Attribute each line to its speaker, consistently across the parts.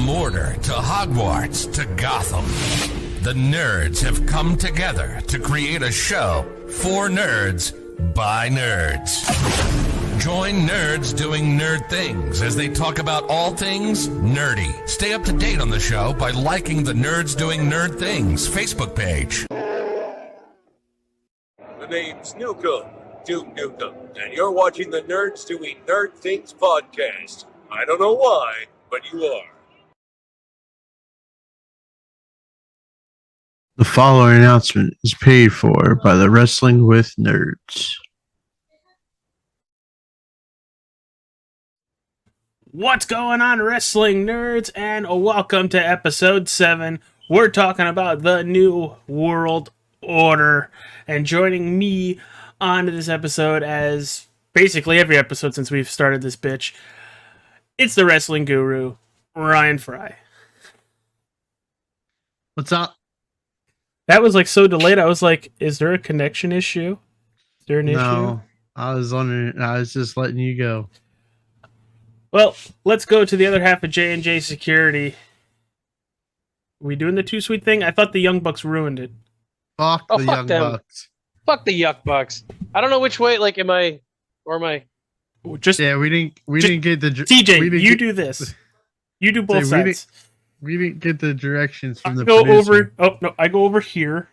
Speaker 1: Mordor to Hogwarts to Gotham, the nerds have come together to create a show for nerds by nerds. Join nerds doing nerd things as they talk about all things nerdy. Stay up to date on the show by liking the Nerds Doing Nerd Things Facebook page.
Speaker 2: The name's newcomb, Duke Nukem, and you're watching the Nerds Doing Nerd Things podcast. I don't know why, but you are.
Speaker 3: The following announcement is paid for by the Wrestling with Nerds.
Speaker 4: What's going on, wrestling nerds, and welcome to episode 7. We're talking about the New World Order, and joining me on this episode, as basically every episode since we've started this bitch, it's the wrestling guru, Ryan Fry.
Speaker 3: What's up?
Speaker 4: That was like so delayed, I was like, is there a connection issue? Is there an issue?
Speaker 3: No, I was just letting you go.
Speaker 4: Well, let's go to the other half of J&J Security. We doing the Too Sweet thing? I thought the Young Bucks ruined it.
Speaker 3: Fuck the Young Bucks.
Speaker 5: Fuck the Yuck Bucks. I don't know which way. Like, am I?
Speaker 4: Just
Speaker 3: we didn't get the
Speaker 4: TJ. You do this. You do both sides.
Speaker 3: We didn't get the directions from the
Speaker 4: go
Speaker 3: producer.
Speaker 4: over. Oh no, I go over here.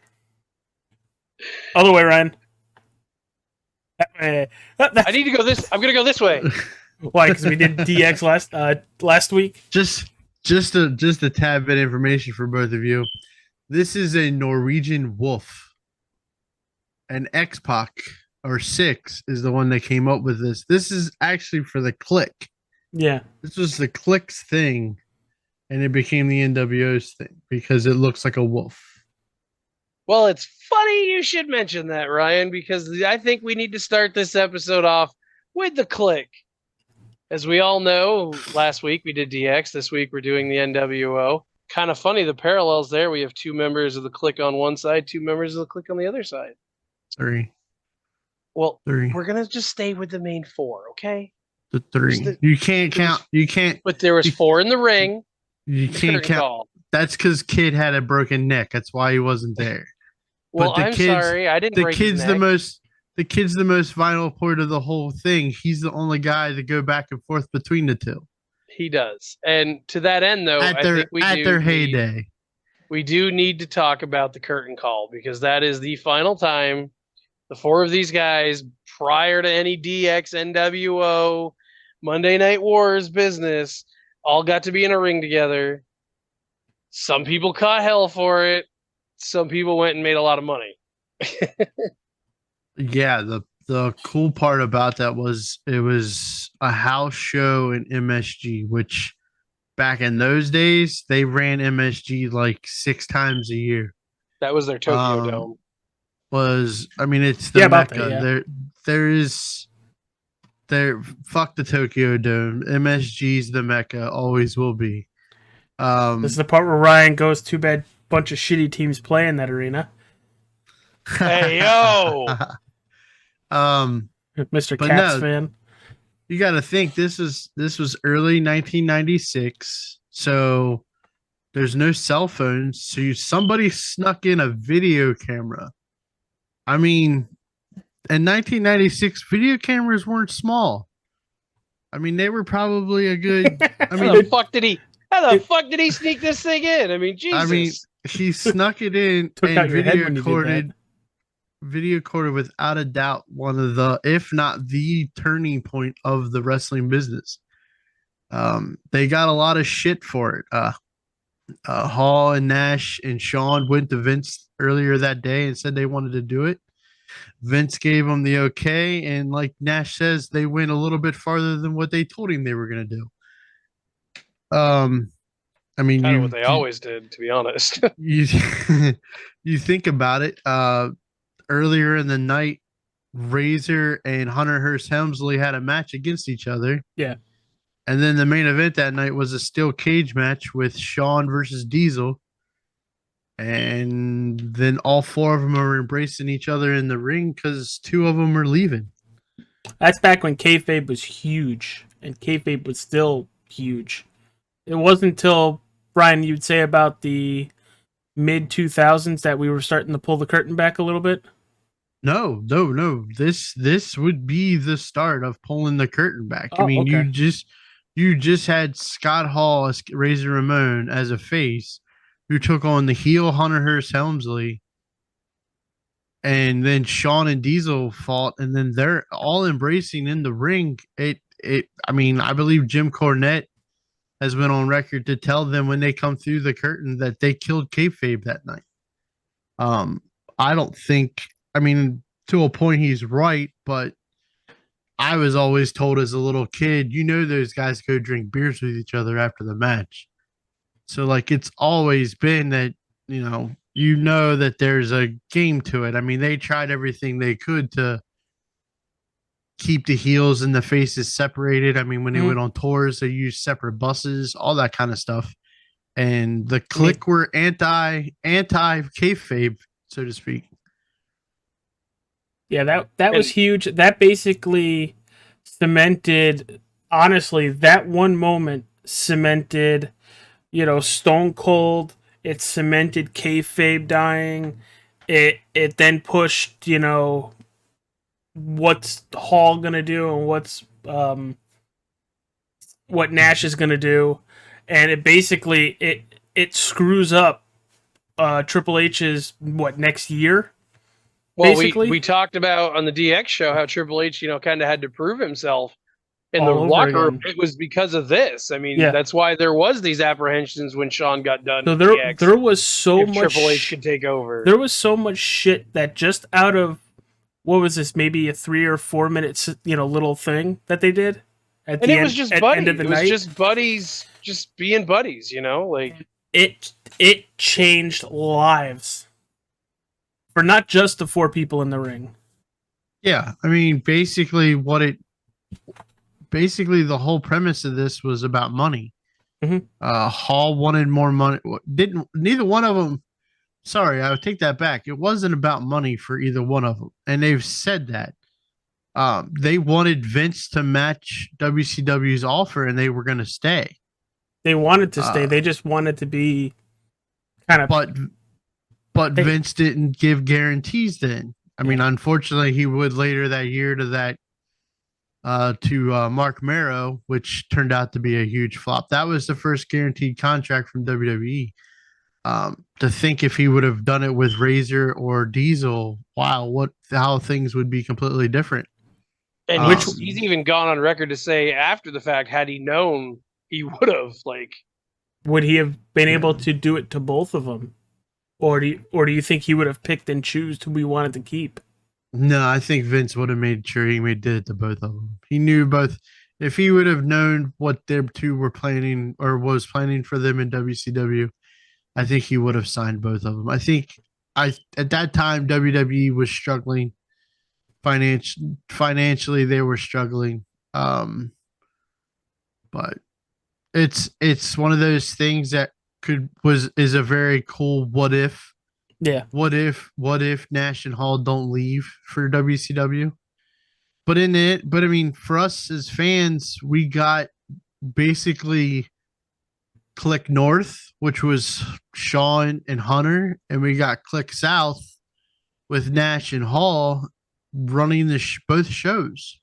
Speaker 4: Other way, Ryan.
Speaker 5: I need to go this. I'm gonna go this way.
Speaker 4: Why? Because we did DX last week.
Speaker 3: Just a tad bit of information for both of you. This is a Norwegian wolf. And X-Pac or Six is the one that came up with this. This is actually for the Click.
Speaker 4: Yeah.
Speaker 3: This was the Click's thing, and it became the nWo's thing because it looks like a wolf.
Speaker 5: Well, it's funny you should mention that, Ryan, because I think we need to start this episode off with the Click. As we all know, last week we did DX. This week we're doing the nWo. Kind of funny, the parallels there. We have 2 members of the Click on one side, 2 members of the Click on the other side.
Speaker 3: 3.
Speaker 5: Well,
Speaker 3: 3.
Speaker 5: we're going to just stay with the main 4, okay?
Speaker 3: The 3. You can't count. You can't.
Speaker 5: But there was 4 in the ring.
Speaker 3: You can't count.
Speaker 5: Call.
Speaker 3: That's because Kid had a broken neck. That's why he wasn't there.
Speaker 5: Well, I'm sorry. I didn't break his neck.
Speaker 3: The kid's the most vital part of the whole thing. He's the only guy to go back and forth between the two.
Speaker 5: He does. And to that end, though,
Speaker 3: at their heyday.
Speaker 5: We do need to talk about the curtain call, because that is the final time the 4 of these guys, prior to any DX, nWo, Monday Night Wars business, all got to be in a ring together. Some people caught hell for it. Some people went and made a lot of money.
Speaker 3: Yeah, the cool part about that was it was a house show in MSG, which back in those days, they ran MSG like 6 times a year.
Speaker 5: That was their Tokyo Dome.
Speaker 3: It's the Mecca. Fuck the Tokyo Dome. MSG's the Mecca, always will be.
Speaker 4: This is the part where Ryan goes, too bad bunch of shitty teams play in that arena.
Speaker 5: Hey, yo!
Speaker 4: Mr. Cats fan.
Speaker 3: You got to think this was early 1996, so there's no cell phones. So somebody snuck in a video camera. I mean, in 1996, video cameras weren't small. I mean, they were probably a good.
Speaker 5: How the fuck did he sneak this thing in? I mean, Jesus.
Speaker 3: I mean, he snuck it in and video recorded without a doubt one of the, if not the turning point of the wrestling business. They got a lot of shit for it. Hall and Nash and Shawn went to Vince earlier that day and said they wanted to do it. Vince gave them the okay, and like Nash says, they went a little bit farther than what they told him they were going to do. I mean,
Speaker 5: kind of what they always did, to be honest.
Speaker 3: you think about it. Earlier in the night, Razor and Hunter Hearst Helmsley had a match against each other.
Speaker 4: Yeah.
Speaker 3: And then the main event that night was a steel cage match with Shawn versus Diesel. And then all 4 of them are embracing each other in the ring because 2 of them are leaving.
Speaker 4: That's back when kayfabe was huge, and kayfabe was still huge. It wasn't until Brian, you'd say about the mid 2000s that we were starting to pull the curtain back a little bit?
Speaker 3: No, no, no. This would be the start of pulling the curtain back. I
Speaker 4: Oh,
Speaker 3: mean,
Speaker 4: okay.
Speaker 3: you just had Scott Hall as Razor Ramon as a face who took on the heel Hunter Hearst Helmsley, and then Shawn and Diesel fought, and then they're all embracing in the ring. I mean, I believe Jim Cornette has been on record to tell them when they come through the curtain that they killed kayfabe that night. Um, I don't think. I mean, to a point, he's right, but I was always told as a little kid, those guys go drink beers with each other after the match. So, like, it's always been that that there's a game to it. I mean, they tried everything they could to keep the heels and the faces separated. I mean, when they went on tours, they used separate buses, all that kind of stuff. And the Clique were anti kayfabe, so to speak.
Speaker 4: Yeah, that was huge. That basically cemented, honestly, that one moment cemented, Stone Cold. It cemented kayfabe dying. It then pushed, what's Hall gonna do and what Nash is gonna do, and it basically it screws up Triple H's next year.
Speaker 5: Well,
Speaker 4: basically.
Speaker 5: we talked about on the DX show how Triple H, kind of had to prove himself in
Speaker 4: All
Speaker 5: the
Speaker 4: over
Speaker 5: locker room.
Speaker 4: again.
Speaker 5: It was because of this. I mean,
Speaker 4: Yeah.
Speaker 5: that's why there was these apprehensions when Shawn got done.
Speaker 4: So
Speaker 5: in
Speaker 4: there
Speaker 5: DX,
Speaker 4: was so
Speaker 5: if
Speaker 4: much
Speaker 5: Triple H could take over.
Speaker 4: There was so much shit that just out of what was this, maybe a 3 or 4 minutes, little thing that they did at
Speaker 5: and
Speaker 4: the
Speaker 5: it
Speaker 4: end,
Speaker 5: was just
Speaker 4: at
Speaker 5: buddies.
Speaker 4: end of the
Speaker 5: It was
Speaker 4: night.
Speaker 5: just buddies, just being buddies. Like
Speaker 4: it changed lives for not just the 4 people in the ring.
Speaker 3: Yeah, I mean, basically the whole premise of this was about money.
Speaker 4: Mhm.
Speaker 3: Hall wanted more money. Neither one of them. Sorry, I would take that back. It wasn't about money for either one of them, and they've said that. They wanted Vince to match WCW's offer, and they were going to stay.
Speaker 4: They wanted to stay. They just wanted to be kind of.
Speaker 3: But Vince didn't give guarantees then. I mean, unfortunately, he would later that year to Mark Marrow, which turned out to be a huge flop. That was the first guaranteed contract from WWE. To think if he would have done it with Razor or Diesel, wow, how things would be completely different.
Speaker 5: And he's even gone on record to say after the fact, had he known, he would have
Speaker 4: Would he have been able to do it to both of them, or do you think he would have picked and choose who we wanted to keep?
Speaker 3: No, I think Vince would have made sure he did it to both of them. He knew both. If he would have known what their two were planning or was planning for them in WCW, I think he would have signed both of them. I think at that time WWE was struggling financially. They were struggling, but it's one of those things that is a very cool what if.
Speaker 4: Yeah.
Speaker 3: What if Nash and Hall don't leave for WCW? But I mean, for us as fans, we got basically Click North, which was Shawn and Hunter, and we got Click South with Nash and Hall running both shows.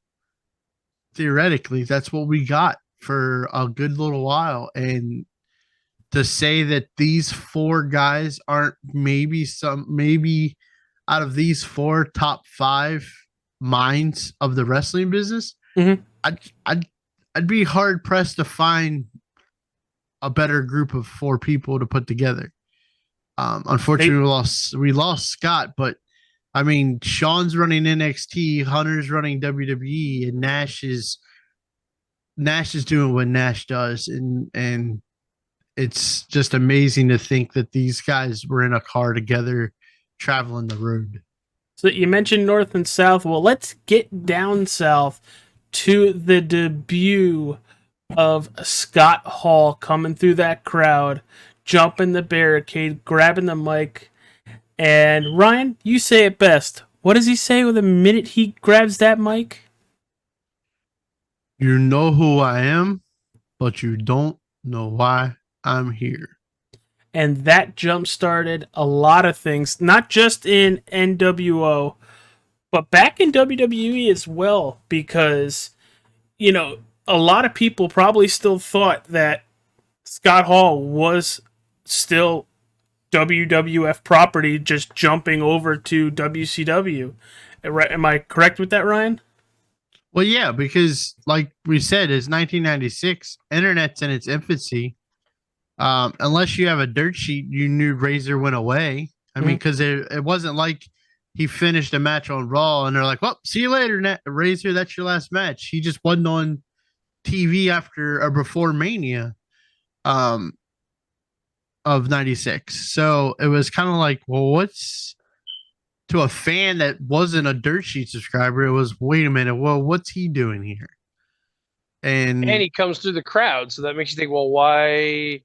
Speaker 3: Theoretically, that's what we got for a good little while. And to say that these 4 guys aren't maybe out of these 4 top 5 minds of the wrestling business, I'd be hard pressed to find a better group of 4 people to put together. Unfortunately, we lost Scott, but I mean, Shawn's running NXT, Hunter's running WWE, and Nash is doing what Nash does, and it's just amazing to think that these guys were in a car together, traveling the road.
Speaker 4: So you mentioned North and South. Well, let's get down south to the debut of Scott Hall coming through that crowd, jumping the barricade, grabbing the mic. And Ryan, you say it best. What does he say the minute he grabs that mic?
Speaker 3: You know who I am, but you don't know why I'm here.
Speaker 4: and that jump started a lot of things, not just in NWO, but back in WWE as well, because, a lot of people probably still thought that Scott Hall was still WWF property, just jumping over to WCW. Am I correct with that, Ryan?
Speaker 3: Well, yeah, because like we said, it's 1996. Internet's in its infancy. Unless you have a dirt sheet, you knew Razor went away. I mean, because it wasn't like he finished a match on Raw and they're like, "Well, see you later, Razor. That's your last match." He just wasn't on TV after or before Mania of '96. So it was kind of like, well, what's to a fan that wasn't a dirt sheet subscriber? It was, wait a minute, well, what's he doing here? And
Speaker 5: he comes through the crowd, so that makes you think, well, why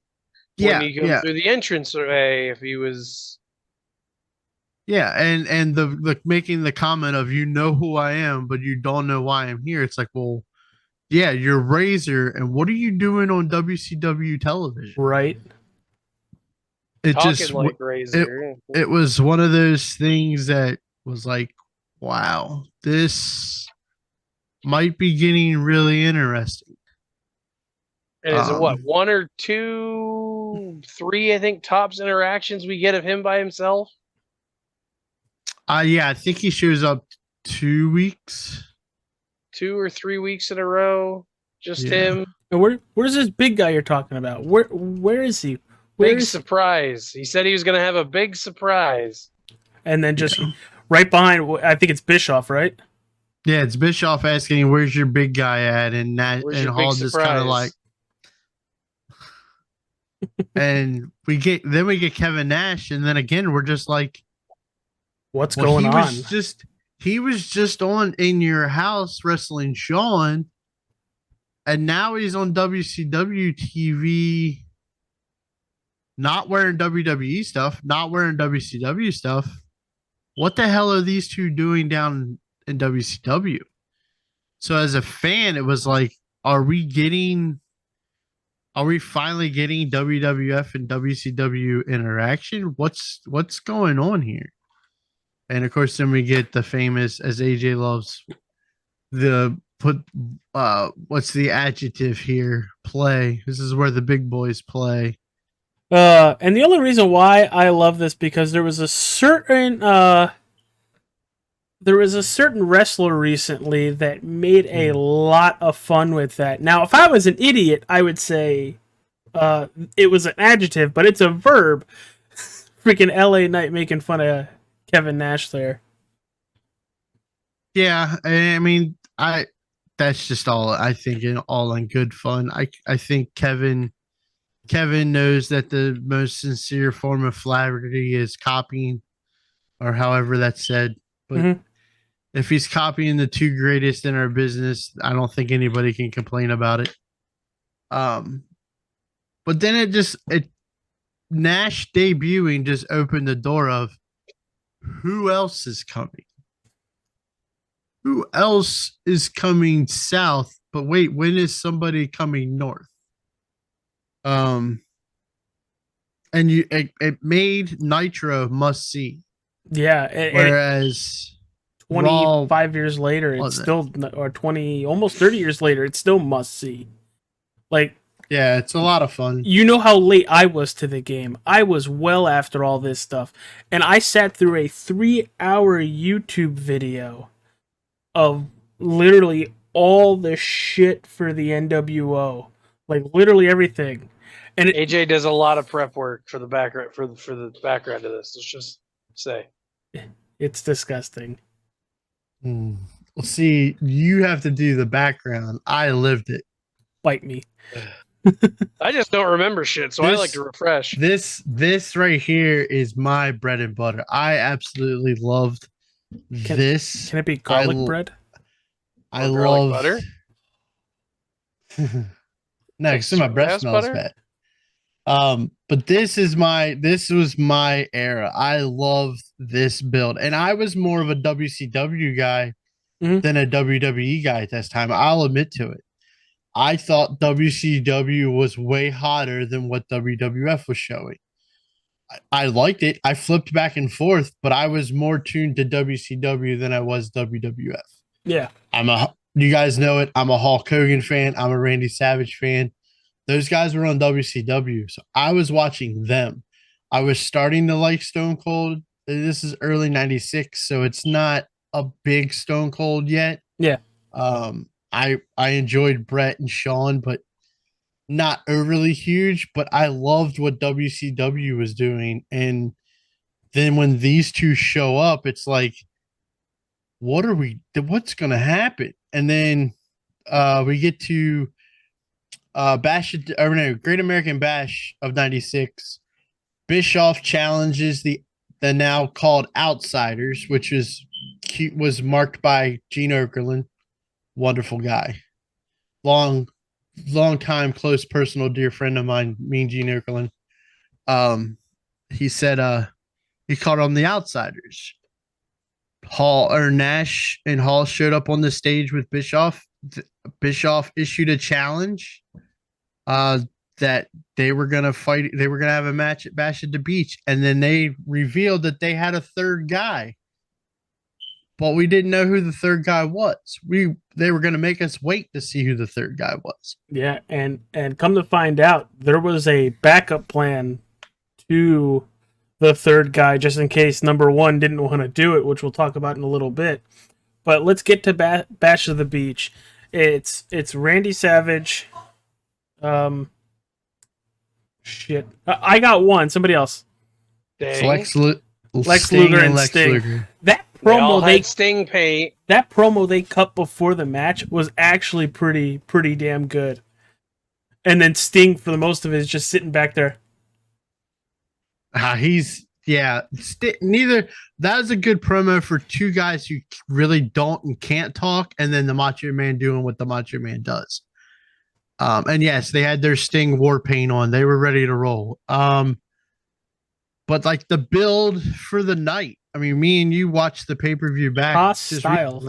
Speaker 5: wouldn't he come through the entrance way if he was?
Speaker 3: Yeah, and the making the comment of, you know who I am, but you don't know why I'm here. It's like, well, yeah, you're Razor, and what are you doing on WCW television?
Speaker 4: Right.
Speaker 3: It
Speaker 5: Talking
Speaker 3: just
Speaker 5: like Razor.
Speaker 3: It was one of those things that was like, wow, this might be getting really interesting.
Speaker 5: And is it what, 1 or 2, 3, I think, tops interactions we get of him by himself?
Speaker 3: Yeah, I think he shows up 2 weeks.
Speaker 5: 2 or 3 weeks in a row. Just him.
Speaker 4: And where's this big guy you're talking about? Where is he?
Speaker 5: Big surprise. He said he was going to have a big surprise.
Speaker 4: And then just right behind, I think it's Bischoff, right?
Speaker 3: Yeah, it's Bischoff asking, "Where's your big guy at?" And Hall just kind of like, and we get Kevin Nash, and then again we're just like,
Speaker 4: what's going on?
Speaker 3: He was just on In Your House wrestling Shawn, and now he's on WCW TV, not wearing WWE stuff, not wearing WCW stuff. What the hell are these two doing down in WCW? So as a fan, it was like, are we finally getting WWF and WCW interaction? What's going on here? And of course, then we get the famous, as AJ loves, what's the adjective here? Play. This is where the big boys play.
Speaker 4: And the only reason why I love this, because there was a certain wrestler recently that made a lot of fun with that. Now, if I was an idiot, I would say it was an adjective, but it's a verb. Freaking LA Knight making fun of Kevin Nash there.
Speaker 3: Yeah, I mean, that's just all, I think, all in good fun. I think Kevin knows that the most sincere form of flattery is copying, or however that's said. But if he's copying the two greatest in our business, I don't think anybody can complain about it. But then Nash debuting just opened the door of who else is coming? Who else is coming south? But wait, when is somebody coming north? And it made Nitro must see.
Speaker 4: Yeah.
Speaker 3: Whereas
Speaker 4: 25 years later, it's still, or 20, almost 30 years later, it's still must see. Like,
Speaker 3: yeah, it's a lot of fun.
Speaker 4: You know how late I was to the game. I was well after all this stuff. And I sat through a 3-hour YouTube video of literally all the shit for the NWO. Like, literally everything. And
Speaker 5: AJ does a lot of prep work for the background for the background of this. Let's just say
Speaker 4: it's disgusting.
Speaker 3: Well, see, you have to do the background. I lived it.
Speaker 4: Bite me.
Speaker 5: I just don't remember shit, so I like to refresh.
Speaker 3: This right here is my bread and butter. I absolutely loved this.
Speaker 4: Can it be garlic bread?
Speaker 3: I love
Speaker 5: butter.
Speaker 3: No, because my breath smells bad. But this was my era. I loved this build, and I was more of a WCW guy than a WWE guy at this time. I'll admit to it. I thought WCW was way hotter than what WWF was showing. I liked it. I flipped back and forth, but I was more tuned to WCW than I was WWF.
Speaker 4: Yeah.
Speaker 3: You guys know it. I'm a Hulk Hogan fan. I'm a Randy Savage fan. Those guys were on WCW, so I was watching them. I was starting to like Stone Cold. This is early '96, so it's not a big Stone Cold yet.
Speaker 4: Yeah.
Speaker 3: I enjoyed Brett and Sean, but not overly huge. But I loved what WCW was doing, and then when these two show up, it's like, what's going to happen? And then we get to Great American Bash of '96. Bischoff challenges the now called Outsiders, which was marked by Gene Okerlund, wonderful guy, long time close personal dear friend of mine, Mean Gene Okerlund. He said he called them the Outsiders. Nash and Hall showed up on the stage with Bischoff. Bischoff issued a challenge that they were gonna fight. They were gonna have a match at Bash at the Beach, and then they revealed that they had a third guy, but we didn't know who the third guy was. They were gonna make us wait to see who the third guy was.
Speaker 4: Yeah, and come to find out, there was a backup plan to the third guy just in case number one didn't want to do it, which we'll talk about in a little bit. But let's get to Bash of the Beach. It's Randy Savage. Shit. I got one. Somebody else.
Speaker 3: Lex
Speaker 4: Luger and Sting.
Speaker 3: Luger.
Speaker 4: That
Speaker 5: They all
Speaker 4: promo
Speaker 5: had Sting paint.
Speaker 4: that promo they cut before the match was actually pretty damn good. And then Sting for the most of it is just sitting back there.
Speaker 3: Neither. That was a good promo for two guys who really don't and can't talk, and then the Macho Man doing what the Macho Man does. And yes, they had their Sting war paint on. They were ready to roll. But like the build for the night. I mean, me and you watched the pay-per-view back.
Speaker 4: Hostile.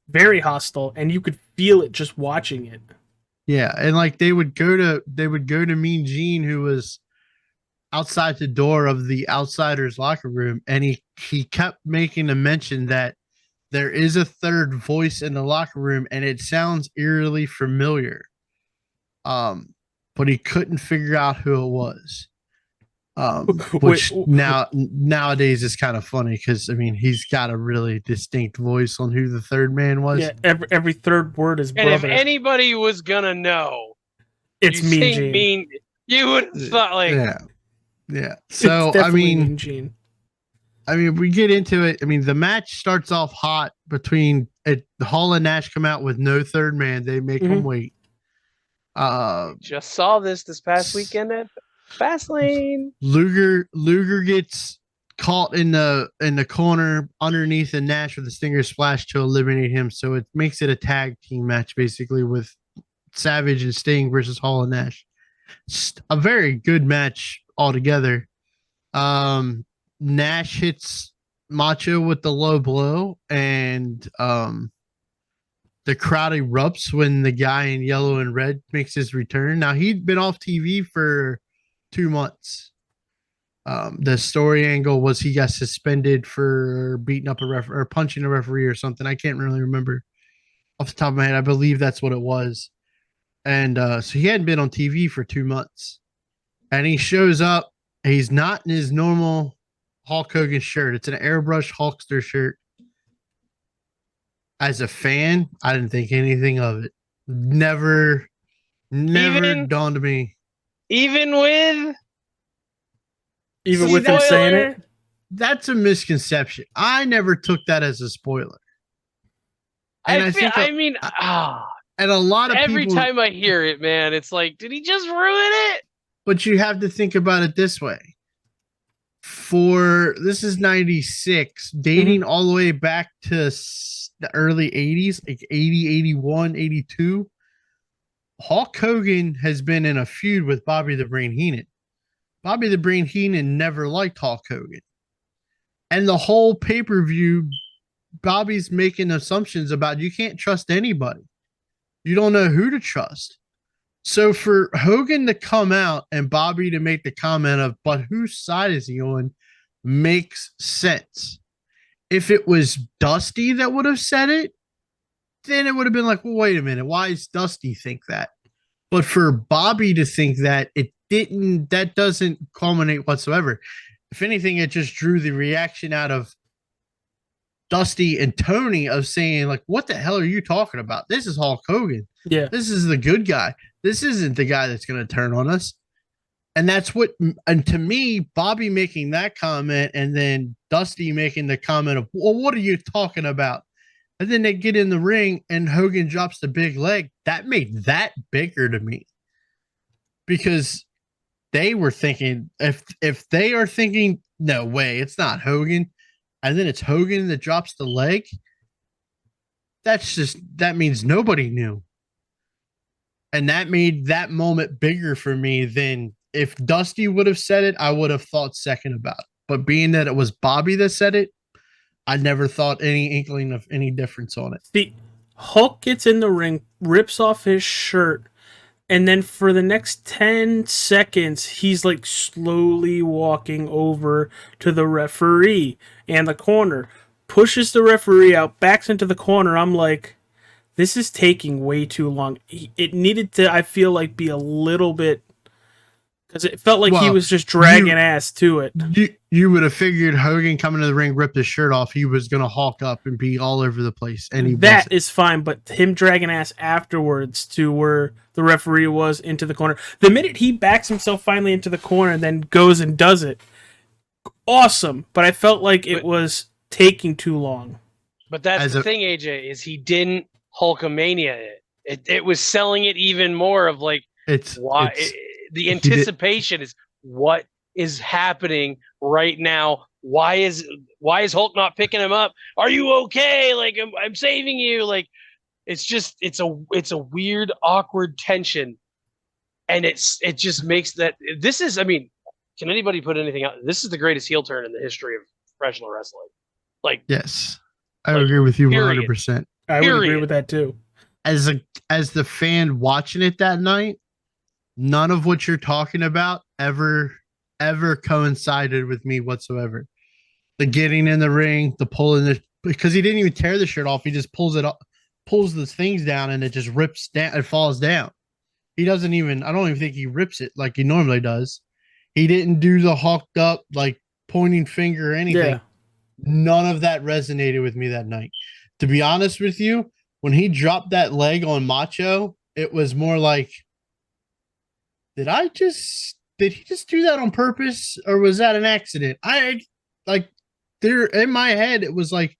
Speaker 4: Very hostile, and you could feel it just watching it.
Speaker 3: Yeah, and like they would go to Mean Gene, who was outside the door of the Outsiders locker room, and he kept making a mention that there is a third voice in the locker room, and it sounds eerily familiar. But he couldn't figure out who it was. Which nowadays is kind of funny because I mean he's got a really distinct voice on who the third man was.
Speaker 4: Yeah, every third word is brother.
Speaker 5: And if anybody was gonna know,
Speaker 4: it's Mean Gene.
Speaker 5: You would have thought like,
Speaker 3: yeah. So
Speaker 4: Mean Gene.
Speaker 3: I mean, we get into it. I mean, the match starts off hot between Hall and Nash come out with no third man. They make them wait.
Speaker 5: Just saw this past weekend at Fastlane.
Speaker 3: Luger gets caught in the corner underneath the Nash with a Stinger Splash to eliminate him. So it makes it a tag team match basically with Savage and Sting versus Hall and Nash. It's a very good match altogether. Nash hits Macho with the low blow, and the crowd erupts when the guy in yellow and red makes his return. Now, he'd been off TV for 2 months. The story angle was he got suspended for beating up a referee or punching a referee or something. I can't really remember off the top of my head. I believe that's what it was. And so he hadn't been on TV for 2 months. And he shows up. He's not in his normal Hulk Hogan shirt. It's an airbrush Hulkster shirt. As a fan, I didn't think anything of it. Never dawned on me.
Speaker 5: Even with
Speaker 4: him saying it?
Speaker 3: That's a misconception. I never took that as a spoiler. And and a lot of
Speaker 5: every
Speaker 3: people,
Speaker 5: time I hear it, man, it's like, did he just ruin it?
Speaker 3: But you have to think about it this way. This is 96, dating all the way back to the early 80s, like 80, 81, 82. Hulk Hogan has been in a feud with Bobby the Brain Heenan. Bobby the Brain Heenan never liked Hulk Hogan. And the whole pay-per-view, Bobby's making assumptions about you can't trust anybody. You don't know who to trust. So for Hogan to come out and Bobby to make the comment of, but whose side is he on, makes sense. If it was Dusty that would have said it, then it would have been like, well, wait a minute, why does Dusty think that? But for Bobby to think that, it didn't, that doesn't culminate whatsoever. If anything, it just drew the reaction out of Dusty and Tony of saying, like, what the hell are you talking about? This is Hulk Hogan.
Speaker 4: Yeah.
Speaker 3: This is the good guy. This isn't the guy that's going to turn on us. And that's what, and to me, Bobby making that comment and then Dusty making the comment of, well, what are you talking about? And then they get in the ring and Hogan drops the big leg. That made that bigger to me because they were thinking, if they are thinking, no way, it's not Hogan, and then it's Hogan that drops the leg, that means nobody knew. And that made that moment bigger for me than if Dusty would have said it, I would have thought second about it. But being that it was Bobby that said it, I never thought any inkling of any difference on it.
Speaker 4: The Hulk gets in the ring, rips off his shirt, and then for the next 10 seconds, he's like slowly walking over to the referee and the corner, pushes the referee out, backs into the corner. I'm like, this is taking way too long. It needed to, I feel like, be a little bit, because it felt like he was just dragging ass to it.
Speaker 3: You would have figured Hogan coming to the ring, ripped his shirt off, he was going to hulk up and be all over the place. And
Speaker 4: that is fine, but him dragging ass afterwards to where the referee was into the corner. The minute he backs himself finally into the corner and then goes and does it, awesome. But I felt like it was taking too long.
Speaker 5: But that's the thing, AJ, is he didn't Hulkamania it. It was selling it even more of like, the anticipation is what is happening right now. Why is Hulk not picking him up? Are you okay? Like I'm saving you. Like it's a weird, awkward tension, and it just makes that. This is, I mean, can anybody put anything out? This is the greatest heel turn in the history of professional wrestling. Like,
Speaker 3: yes, I agree with you 100%.
Speaker 4: I would agree with that too.
Speaker 3: As the fan watching it that night, none of what you're talking about ever coincided with me whatsoever. The getting in the ring, the pulling the, because he didn't even tear the shirt off. He just pulls it up, pulls the things down, and it just rips down. It falls down. He doesn't even, I don't even think he rips it like he normally does. He didn't do the hulked up, like pointing finger or anything.
Speaker 4: Yeah.
Speaker 3: None of that resonated with me that night. To be honest with you, when he dropped that leg on Macho, it was more like, did he just do that on purpose, or was that an accident? I like there in my head, it was like,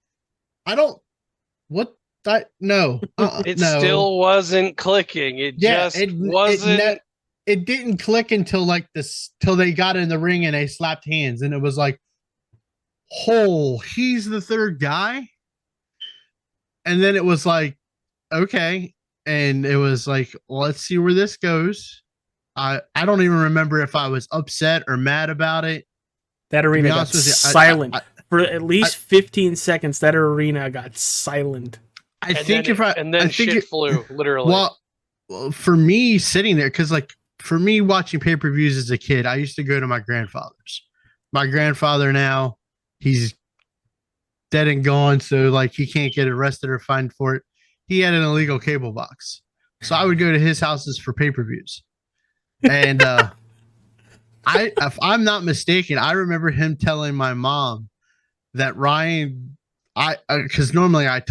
Speaker 3: no.
Speaker 5: It still wasn't clicking. It wasn't.
Speaker 3: It didn't click until till they got in the ring and they slapped hands, and it was like, oh, he's the third guy. And then it was like, okay. And it was like, well, let's see where this goes. I don't even remember if I was upset or mad about it.
Speaker 4: That arena got silent. For at least 15 seconds, that arena got silent.
Speaker 5: And then shit flew, literally.
Speaker 3: Well, for me sitting there, because like for me watching pay-per-views as a kid, I used to go to my grandfather's. My grandfather now, he's dead and gone, so like he can't get arrested or fined for it. He had an illegal cable box, so I would go to his houses for pay-per-views. And if I'm not mistaken, I remember him telling my mom that Ryan, because normally I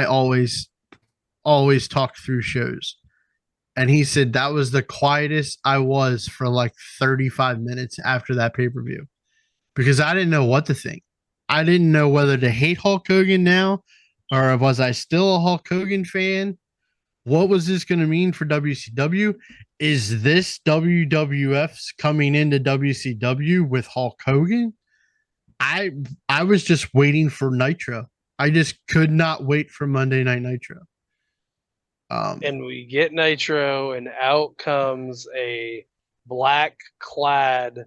Speaker 3: always talk through shows, and he said that was the quietest I was for like 35 minutes after that pay-per-view, because I didn't know what to think. I didn't know whether to hate Hulk Hogan now, or was I still a Hulk Hogan fan? What was this going to mean for WCW? Is this WWF's coming into WCW with Hulk Hogan? I was just waiting for Nitro. I just could not wait for Monday Night Nitro.
Speaker 5: And we get Nitro, and out comes a black-clad,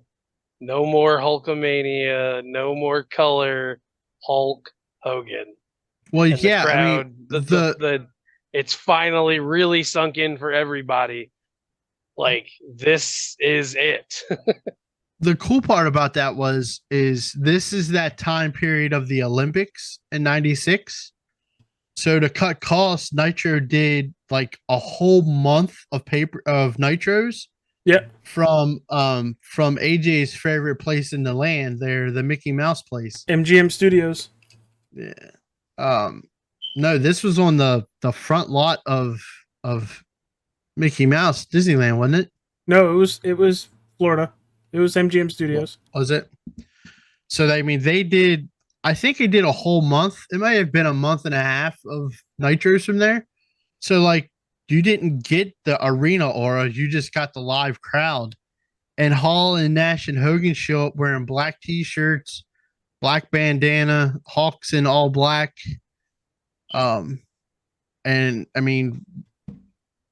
Speaker 5: no more Hulkamania, no more color, Hulk Hogan.
Speaker 3: Well,
Speaker 5: and
Speaker 3: yeah,
Speaker 5: crowd,
Speaker 3: I mean,
Speaker 5: it's finally really sunk in for everybody. Like, this is it.
Speaker 3: The cool part about that is this is that time period of the Olympics in 96. So to cut costs, Nitro did like a whole month of nitros
Speaker 4: Yep.
Speaker 3: from AJ's favorite place in the land there, the Mickey Mouse place.
Speaker 4: MGM Studios.
Speaker 3: Yeah. No, this was on the front lot of Mickey Mouse Disneyland, wasn't it?
Speaker 4: No, it was Florida. It was MGM Studios.
Speaker 3: Was it? So they did. I think it did a whole month. It might have been a month and a half of nitros from there. So like you didn't get the arena aura, you just got the live crowd. And Hall and Nash and Hogan show up wearing black t-shirts, black bandana, Hawks in all black. And I mean,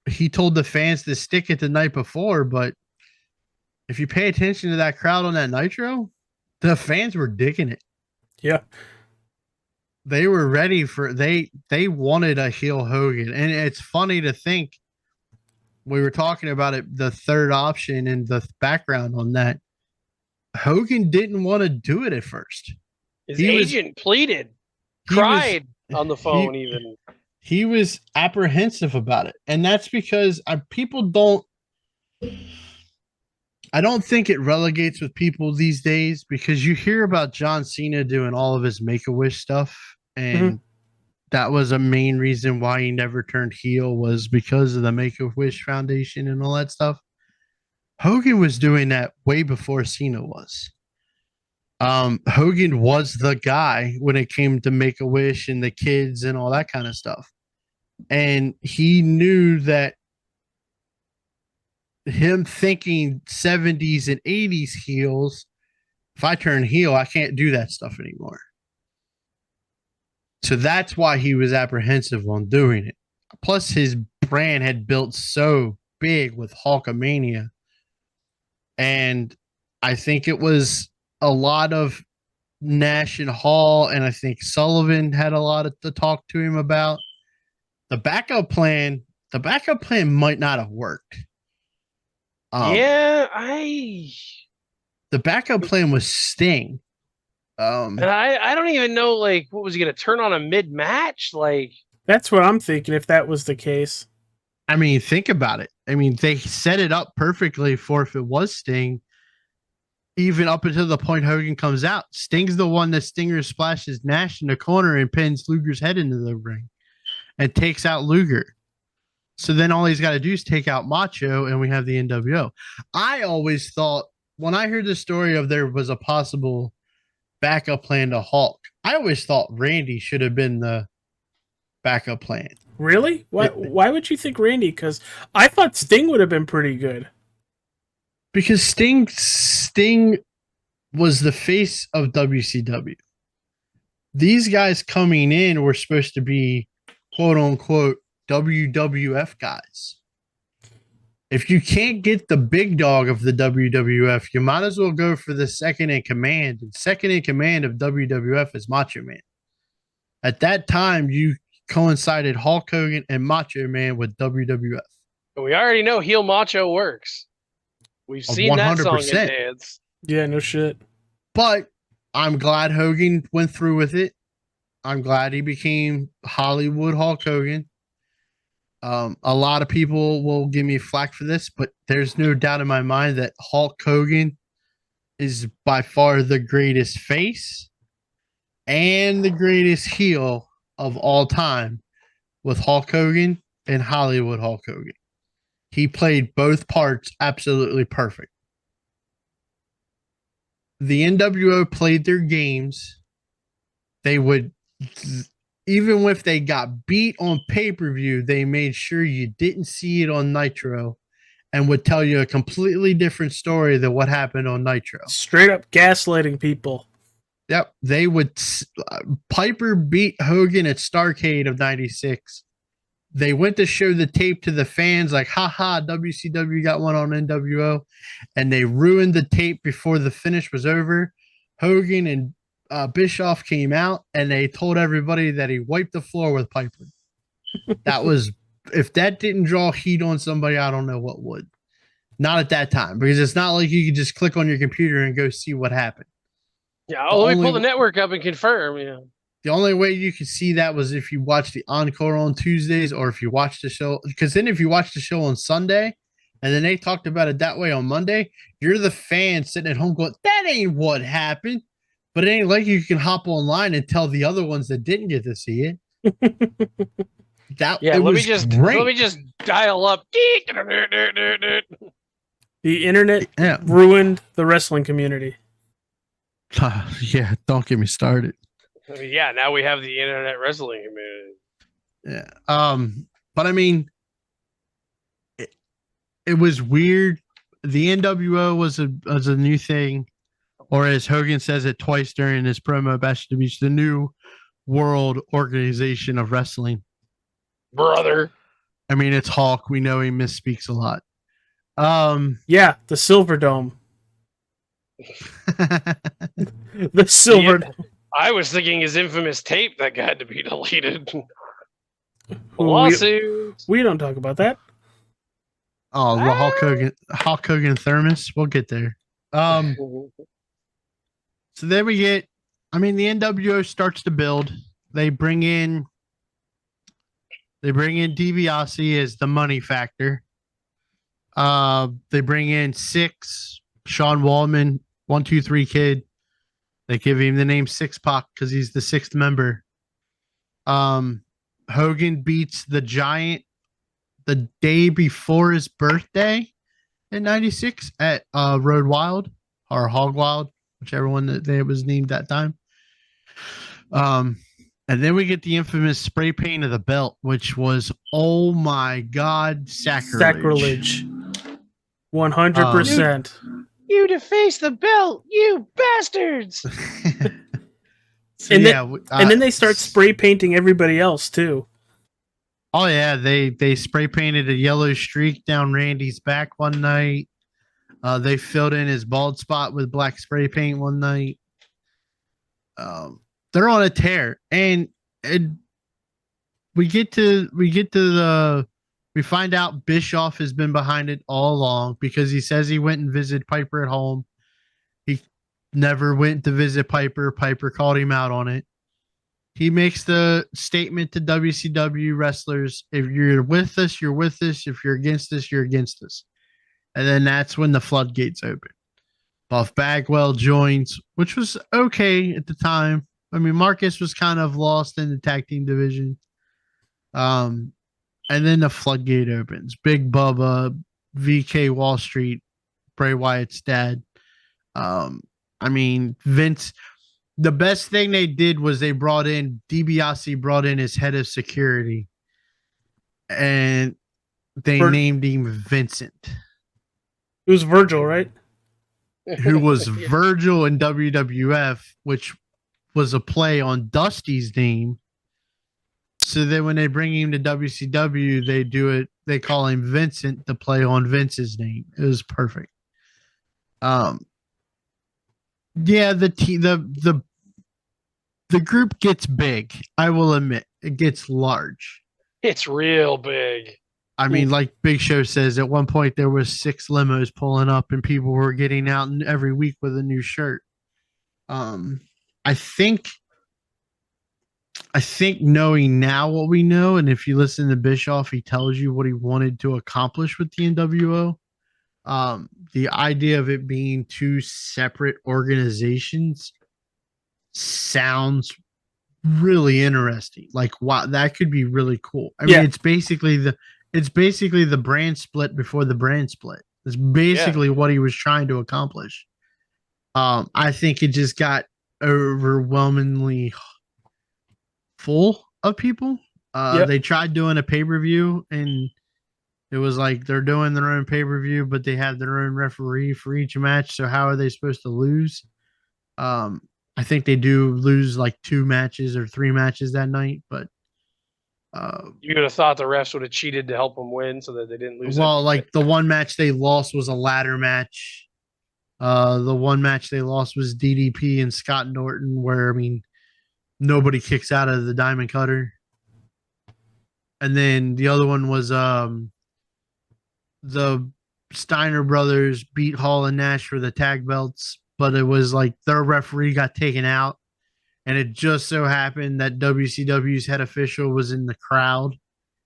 Speaker 3: he told the fans to stick it the night before, but if you pay attention to that crowd on that Nitro, the fans were digging it.
Speaker 4: Yeah.
Speaker 3: They were ready for they wanted a heel Hogan. And it's funny to think we were talking about it, the third option and the background on that. Hogan didn't want to do it at first.
Speaker 5: His agent pleaded, cried on the phone even.
Speaker 3: He was apprehensive about it. And that's because people don't I don't think it relegates with people these days because you hear about John Cena doing all of his Make-A-Wish stuff, and that was a main reason why he never turned heel was because of the Make-A-Wish Foundation and all that stuff. Hogan was doing that way before Cena was. Hogan was the guy when it came to Make-A-Wish and the kids and all that kind of stuff. And he knew that him thinking 70s and 80s heels, if I turn heel, I can't do that stuff anymore. So that's why he was apprehensive on doing it. Plus, his brand had built so big with Hulkamania. And I think it was a lot of Nash and Hall, and I think Sullivan had a lot to talk to him about. The backup plan might not have worked.
Speaker 5: The
Speaker 3: backup plan was Sting.
Speaker 5: And I don't even know, like, what was he going to turn on a mid-match? Like,
Speaker 4: that's what I'm thinking if that was the case.
Speaker 3: I mean, think about it. I mean, they set it up perfectly for if it was Sting, even up until the point Hogan comes out. Sting's the one that Stinger splashes Nash in the corner and pins Luger's head into the ring and takes out Luger. So then all he's got to do is take out Macho and we have the NWO. I always thought when I heard the story of there was a possible backup plan to Hulk, I always thought Randy should have been the backup plan.
Speaker 4: Really? Why would you think Randy? Because I thought Sting would have been pretty good.
Speaker 3: Because Sting was the face of WCW. These guys coming in were supposed to be quote unquote WWF guys. If you can't get the big dog of the WWF, you might as well go for the second in command. And second in command of WWF is Macho Man. At that time, you coincided Hulk Hogan and Macho Man with WWF.
Speaker 5: But we already know heel Macho works. We've seen 100%. That song and dance.
Speaker 4: Yeah, no shit.
Speaker 3: But I'm glad Hogan went through with it. I'm glad he became Hollywood Hulk Hogan. A lot of people will give me flack for this, but there's no doubt in my mind that Hulk Hogan is by far the greatest face and the greatest heel of all time with Hulk Hogan and Hollywood Hulk Hogan. He played both parts absolutely perfect. The NWO played their games. They would, even if they got beat on pay-per-view, they made sure you didn't see it on Nitro and would tell you a completely different story than what happened on Nitro.
Speaker 4: Straight up gaslighting people.
Speaker 3: Yep. They would. Piper beat Hogan at Starrcade of 96. They went to show the tape to the fans like, haha, WCW got one on NWO. And they ruined the tape before the finish was over. Hogan and Bischoff came out and they told everybody that he wiped the floor with Piper. That was, if that didn't draw heat on somebody, I don't know what would. Not at that time, because it's not like you could just click on your computer and go see what happened.
Speaker 5: Yeah,
Speaker 3: The
Speaker 5: let me
Speaker 3: only-
Speaker 5: pull the network up and confirm. Yeah.
Speaker 3: The only way you could see that was if you watched the encore on Tuesdays, or if you watched the show. Because then if you watched the show on Sunday and then they talked about it that way on Monday, you're the fan sitting at home going, that ain't what happened. But it ain't like you can hop online and tell the other ones that didn't get to see it.
Speaker 5: Yeah,
Speaker 3: it
Speaker 5: let
Speaker 3: was
Speaker 5: me just dial up.
Speaker 4: The internet
Speaker 3: Yeah.
Speaker 4: ruined the wrestling community.
Speaker 3: Yeah, don't get me started.
Speaker 5: Yeah, now we have the internet wrestling community.
Speaker 3: Yeah. But I mean, it was weird. The nWo was a new thing, or as Hogan says it twice during his promo, Bash at the Beach, the new world organization of wrestling.
Speaker 5: Brother.
Speaker 3: I mean, it's Hulk. We know he misspeaks a lot.
Speaker 4: Yeah, the Silver Dome. The Silver Dome.
Speaker 5: I was thinking his infamous tape that got to be deleted.
Speaker 4: We,
Speaker 5: Lawsuit.
Speaker 4: we don't talk about that.
Speaker 3: Oh, the Hulk Hogan thermos. We'll get there. So then we get, I mean, the nWo starts to build. They bring in DiBiase as the money factor. They bring in Six, Sean Wallman, 1-2-3 Kid. They give him the name Six Pac because he's the sixth member. Hogan beats the Giant the day before his birthday in '96 at Road Wild or Hog Wild, whichever one that it was named that time. And then we get the infamous spray paint of the belt, which was, oh my God, sacrilege.
Speaker 4: 100%.
Speaker 5: You defaced the belt, you bastards!
Speaker 3: So,
Speaker 4: And
Speaker 3: yeah,
Speaker 4: and then they start spray painting everybody else too.
Speaker 3: Oh yeah, they spray painted a yellow streak down Randy's back one night. They filled in his bald spot with black spray paint one night. They're on a tear, and we find out Bischoff has been behind it all along because he says he went and visited Piper at home. He never went to visit Piper. Piper called him out on it. He makes the statement to WCW wrestlers, if you're with us, you're with us. If you're against us, you're against us. And then that's when the floodgates open. Buff Bagwell joins, which was okay at the time. I mean, Marcus was kind of lost in the tag team division. And then the floodgate opens. Big Bubba, VK Wall Street, Bray Wyatt's dad. I mean, Vince, the best thing they did was they brought in DiBiase, brought in his head of security, and they named him Vincent.
Speaker 4: It was Virgil, right?
Speaker 3: Who was Virgil in WWF, which was a play on Dusty's name. So then when they bring him to WCW, they call him Vincent to play on Vince's name. It was perfect. Yeah, the group gets big. I will admit, it gets large.
Speaker 5: It's real big.
Speaker 3: I mean, like Big Show says, at one point there was 6 limos pulling up, and people were getting out every week with a new shirt. I think knowing now what we know, and if you listen to Bischoff, he tells you what he wanted to accomplish with the nWo. The idea of it being 2 separate organizations sounds really interesting. Like, wow, that could be really cool. I mean, it's basically the brand split before the brand split. It's basically what he was trying to accomplish. I think it just got overwhelmingly full of people. They tried doing a pay-per-view, and it was like they're doing their own pay-per-view, but they have their own referee for each match. So how are they supposed to lose? I think they do lose like 2 matches or 3 matches that night, but
Speaker 5: you would have thought the refs would have cheated to help them win so that they didn't lose.
Speaker 3: Well, like the one match they lost was a ladder match. The one match they lost was DDP and Scott Norton, where, I mean, nobody kicks out of the Diamond Cutter. And then the other one was the Steiner brothers beat Hall and Nash for the tag belts, but it was like their referee got taken out. And it just so happened that WCW's head official was in the crowd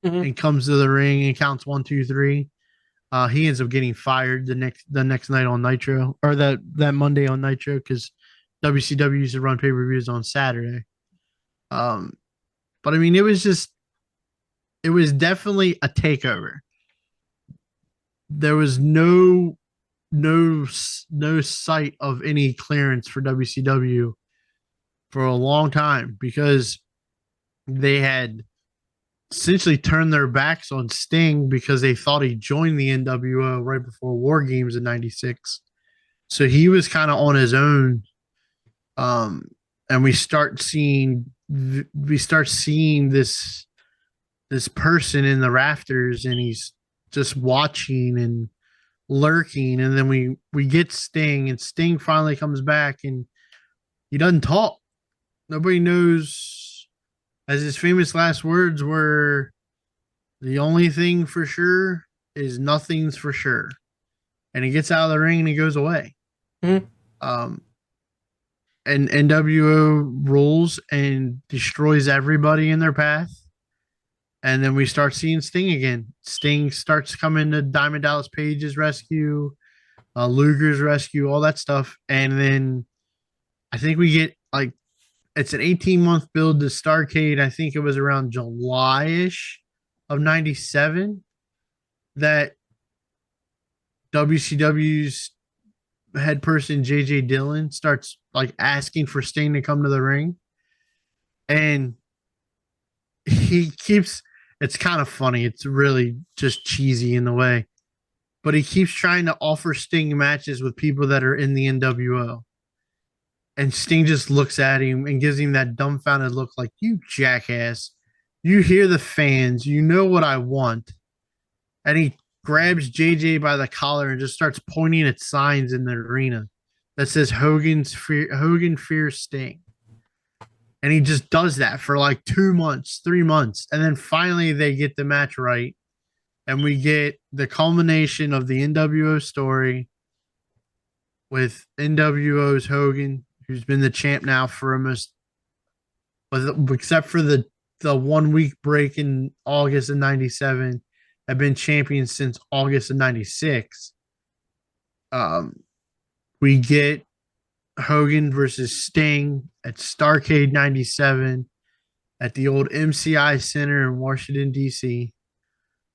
Speaker 4: Mhm.
Speaker 3: and comes to the ring and counts 1, 2, 3. He ends up getting fired the next night on Nitro, or that Monday on Nitro, because WCW used to run pay-per-views on Saturday. But I mean, it was definitely a takeover. There was no sight of any clearance for WCW for a long time, because they had essentially turned their backs on Sting because they thought he joined the nWo right before War Games in '96. So he was kind of on his own. And we start seeing this person in the rafters, and he's just watching and lurking. And then we get Sting, and Sting finally comes back, and he doesn't talk. Nobody knows, as his famous last words were, "The only thing for sure is nothing's for sure." And he gets out of the ring and he goes away.
Speaker 4: Mhm.
Speaker 3: And nWo rules and destroys everybody in their path. And then we start seeing Sting again. Sting starts coming to Diamond Dallas Page's rescue, Luger's rescue, all that stuff. And then I think we get like, it's an 18-month build to Starrcade. I think it was around July-ish of '97 that WCW's head person JJ Dillon starts like asking for Sting to come to the ring. And he keeps, it's kind of funny. It's really just cheesy in the way, but he keeps trying to offer Sting matches with people that are in the nWo. And Sting just looks at him and gives him that dumbfounded look like, "You jackass. You hear the fans. You know what I want." And he grabs JJ by the collar and just starts pointing at signs in the arena that says Hogan fears Sting. And he just does that for like 2 months, 3 months. And then finally they get the match right. And we get the culmination of the nWo story with nWo's Hogan, who's been the champ now for almost, except for the 1 week break in August of '97, have been champions since August of '96. We get Hogan versus Sting at Starrcade '97 at the old MCI Center in Washington, D.C.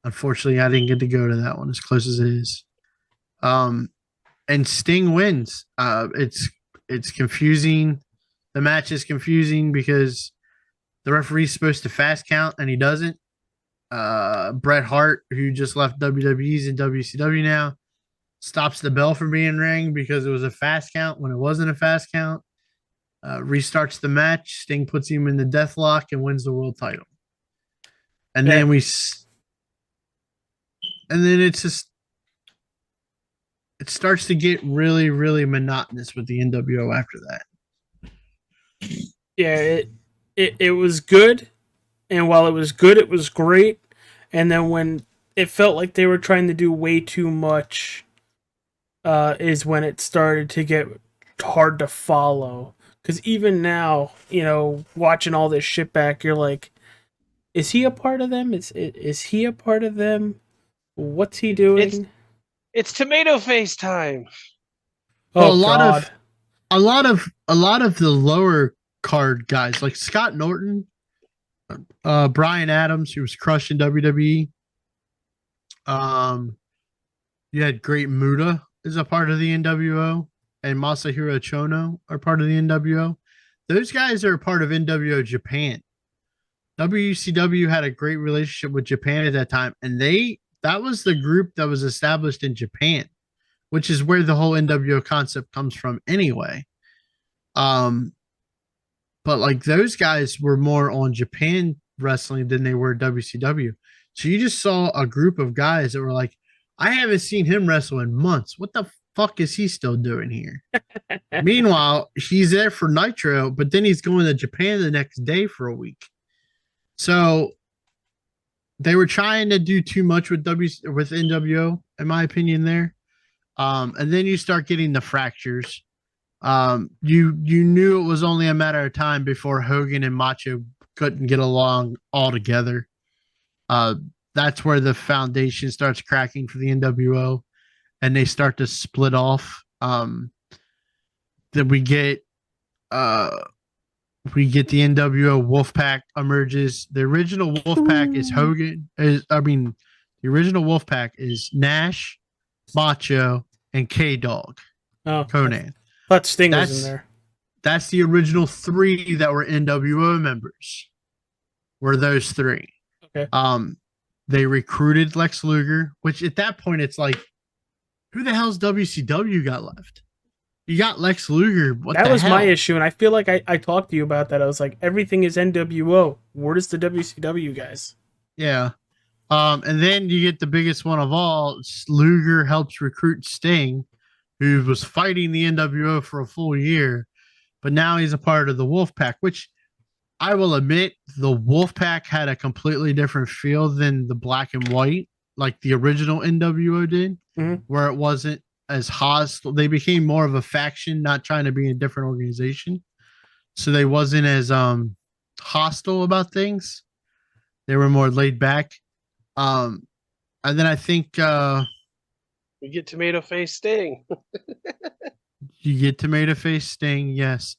Speaker 3: Unfortunately, I didn't get to go to that one, as close as it is. And Sting wins. It's confusing. The match is confusing because the referee's supposed to fast count and he doesn't. Bret Hart, who just left WWE's in WCW now, stops the bell from being rang because it was a fast count when it wasn't a fast count. Restarts the match. Sting puts him in the death lock and wins the world title. And then it's just, it starts to get really, really monotonous with the nWo after that.
Speaker 4: Yeah, it was good, and while it was good, it was great. And then when it felt like they were trying to do way too much, is when it started to get hard to follow. Because even now, watching all this shit back, you're like, is he a part of them? Is he a part of them? What's he doing?
Speaker 5: It's tomato face time.
Speaker 4: Oh,
Speaker 3: well,
Speaker 4: God.
Speaker 3: A lot of the lower card guys like Scott Norton, Brian Adams, who was crushed in WWE. You had Great Muta is a part of the nWo, and Masahiro Chono are part of the nWo. Those guys are a part of nWo Japan. WCW had a great relationship with Japan at that time, and that was the group that was established in Japan, which is where the whole nWo concept comes from anyway. But like those guys were more on Japan wrestling than they were WCW. So you just saw a group of guys that were like, I haven't seen him wrestle in months. What the fuck is he still doing here? Meanwhile, he's there for Nitro, but then he's going to Japan the next day for a week. So they were trying to do too much with NWO, in my opinion. There, and then you start getting the fractures. You knew it was only a matter of time before Hogan and Macho couldn't get along altogether. That's where the foundation starts cracking for the NWO, and they start to split off. Then we get the NWO Wolfpack emerges. The original Wolfpack is Hogan. The original Wolfpack is Nash, Macho, and K Dog.
Speaker 4: Oh,
Speaker 3: Conan.
Speaker 4: But Sting was in there.
Speaker 3: That's the original three that were NWO members. Were those three?
Speaker 4: Okay.
Speaker 3: They recruited Lex Luger, which at that point it's like, who the hell's WCW got left? You got Lex Luger.
Speaker 4: That was my issue, and I feel like I talked to you about that. I was like, everything is NWO. Where's the WCW guys?
Speaker 3: Yeah. And then you get the biggest one of all. Luger helps recruit Sting, who was fighting the NWO for a full year, but now he's a part of the Wolfpack, which I will admit the Wolfpack had a completely different feel than the black and white, like the original NWO did, where it wasn't as hostile. They became more of a faction, not trying to be a different organization. So they wasn't as hostile about things. They were more laid back. And then I think
Speaker 5: we get Tomato Face Sting.
Speaker 3: You get Tomato Face Sting, yes.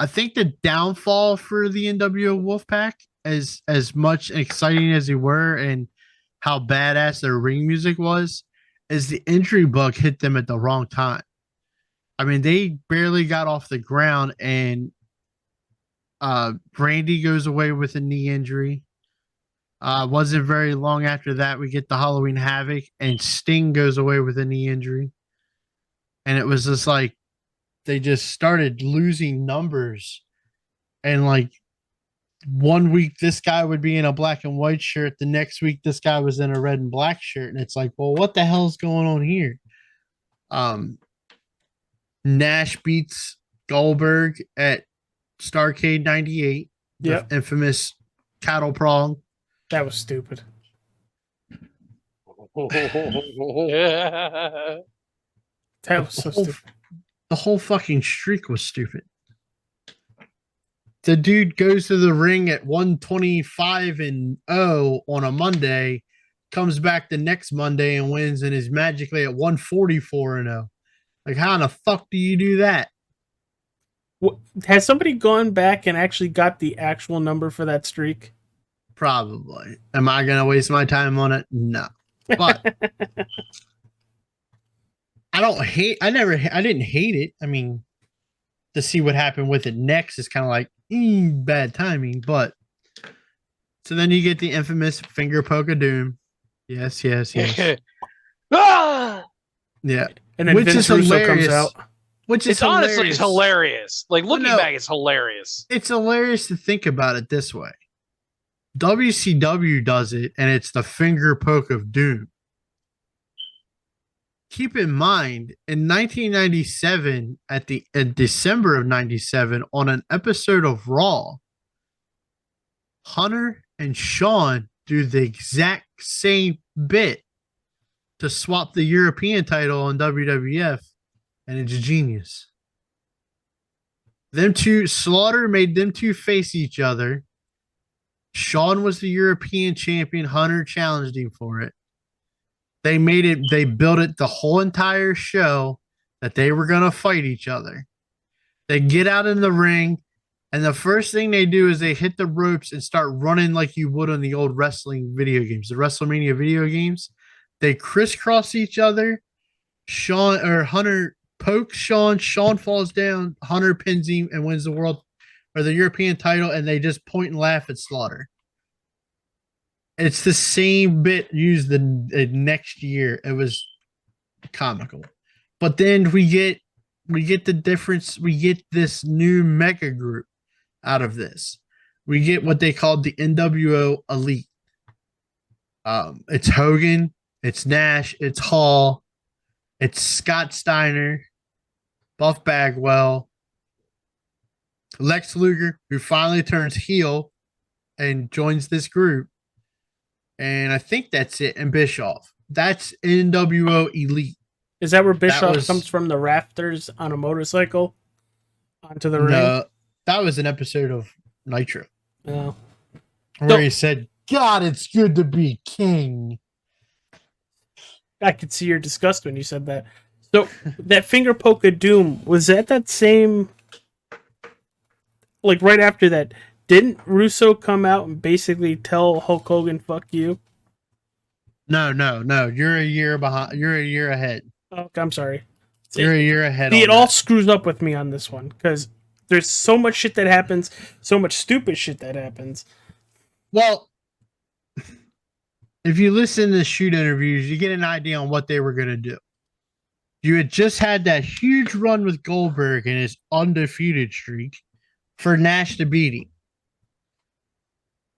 Speaker 3: I think the downfall for the NWO Wolfpack, as much exciting as they were and how badass their ring music was, is the injury bug hit them at the wrong time. I mean, they barely got off the ground, and Brandy goes away with a knee injury. Wasn't very long after that we get the Halloween Havoc, and Sting goes away with a knee injury. And it was just like they just started losing numbers. And like 1 week this guy would be in a black and white shirt, the next week this guy was in a red and black shirt, and it's like, well, what the hell's going on here? Nash beats Goldberg at Starrcade 98, the infamous cattle prong.
Speaker 4: That was stupid. That was so stupid.
Speaker 3: The whole fucking streak was stupid. The dude goes to the ring at 125-0 on a Monday, comes back the next Monday and wins, and is magically at 144-0. Like, how in the fuck do you do that?
Speaker 4: Has somebody gone back and actually got the actual number for that streak?
Speaker 3: Probably. Am I going to waste my time on it? No. But I didn't hate it. I mean, to see what happened with it next is kind of like bad timing. But so then you get the infamous finger poke of doom. Yes.
Speaker 5: Ah!
Speaker 3: Yeah.
Speaker 4: And then
Speaker 3: which
Speaker 4: Vince
Speaker 3: is
Speaker 4: Russo
Speaker 3: hilarious.
Speaker 4: comes out.
Speaker 3: Which is
Speaker 5: It's honestly hilarious. Like, looking back, it's hilarious.
Speaker 3: It's hilarious to think about it this way. WCW does it, and it's the finger poke of doom. Keep in mind, in 1997, in December of 97, on an episode of Raw, Hunter and Shawn do the exact same bit to swap the European title on WWF, and it's genius. Slaughter made them two face each other. Shawn was the European champion. Hunter challenged him for it. They built it the whole entire show that they were going to fight each other. They get out in the ring, and the first thing they do is they hit the ropes and start running like you would on the old wrestling video games, the WrestleMania video games. They crisscross each other. Hunter pokes Shawn. Shawn falls down. Hunter pins him and wins the world or the European title, and they just point and laugh at Slaughter. It's the same bit used the next year. It was comical. But then we get the difference. We get this new mega group out of this. We get what they called the NWO Elite. It's Hogan, it's Nash, it's Hall, it's Scott Steiner, Buff Bagwell, Lex Luger, who finally turns heel and joins this group. and I think that's it. And Bischoff. That's NWO Elite.
Speaker 4: Is that where Bischoff
Speaker 3: was-
Speaker 4: comes from the rafters on a motorcycle onto the ring?
Speaker 3: No, that was an episode of Nitro
Speaker 4: Oh.
Speaker 3: where he said, "God, it's good to be king."
Speaker 4: I could see your disgust when you said that. So that finger poke of doom, was that same, like right after that? Didn't Russo come out and basically tell Hulk Hogan, "Fuck you"?
Speaker 3: No. You're a year behind. You're a year ahead.
Speaker 4: Oh, I'm sorry.
Speaker 3: You're a year ahead.
Speaker 4: See,
Speaker 3: on
Speaker 4: it all
Speaker 3: that.
Speaker 4: screws up with me on this one because there's so much shit that happens, so much stupid shit that happens.
Speaker 3: Well, if you listen to shoot interviews, you get an idea on what they were going to do. You had just had that huge run with Goldberg and his undefeated streak for Nash to beat him.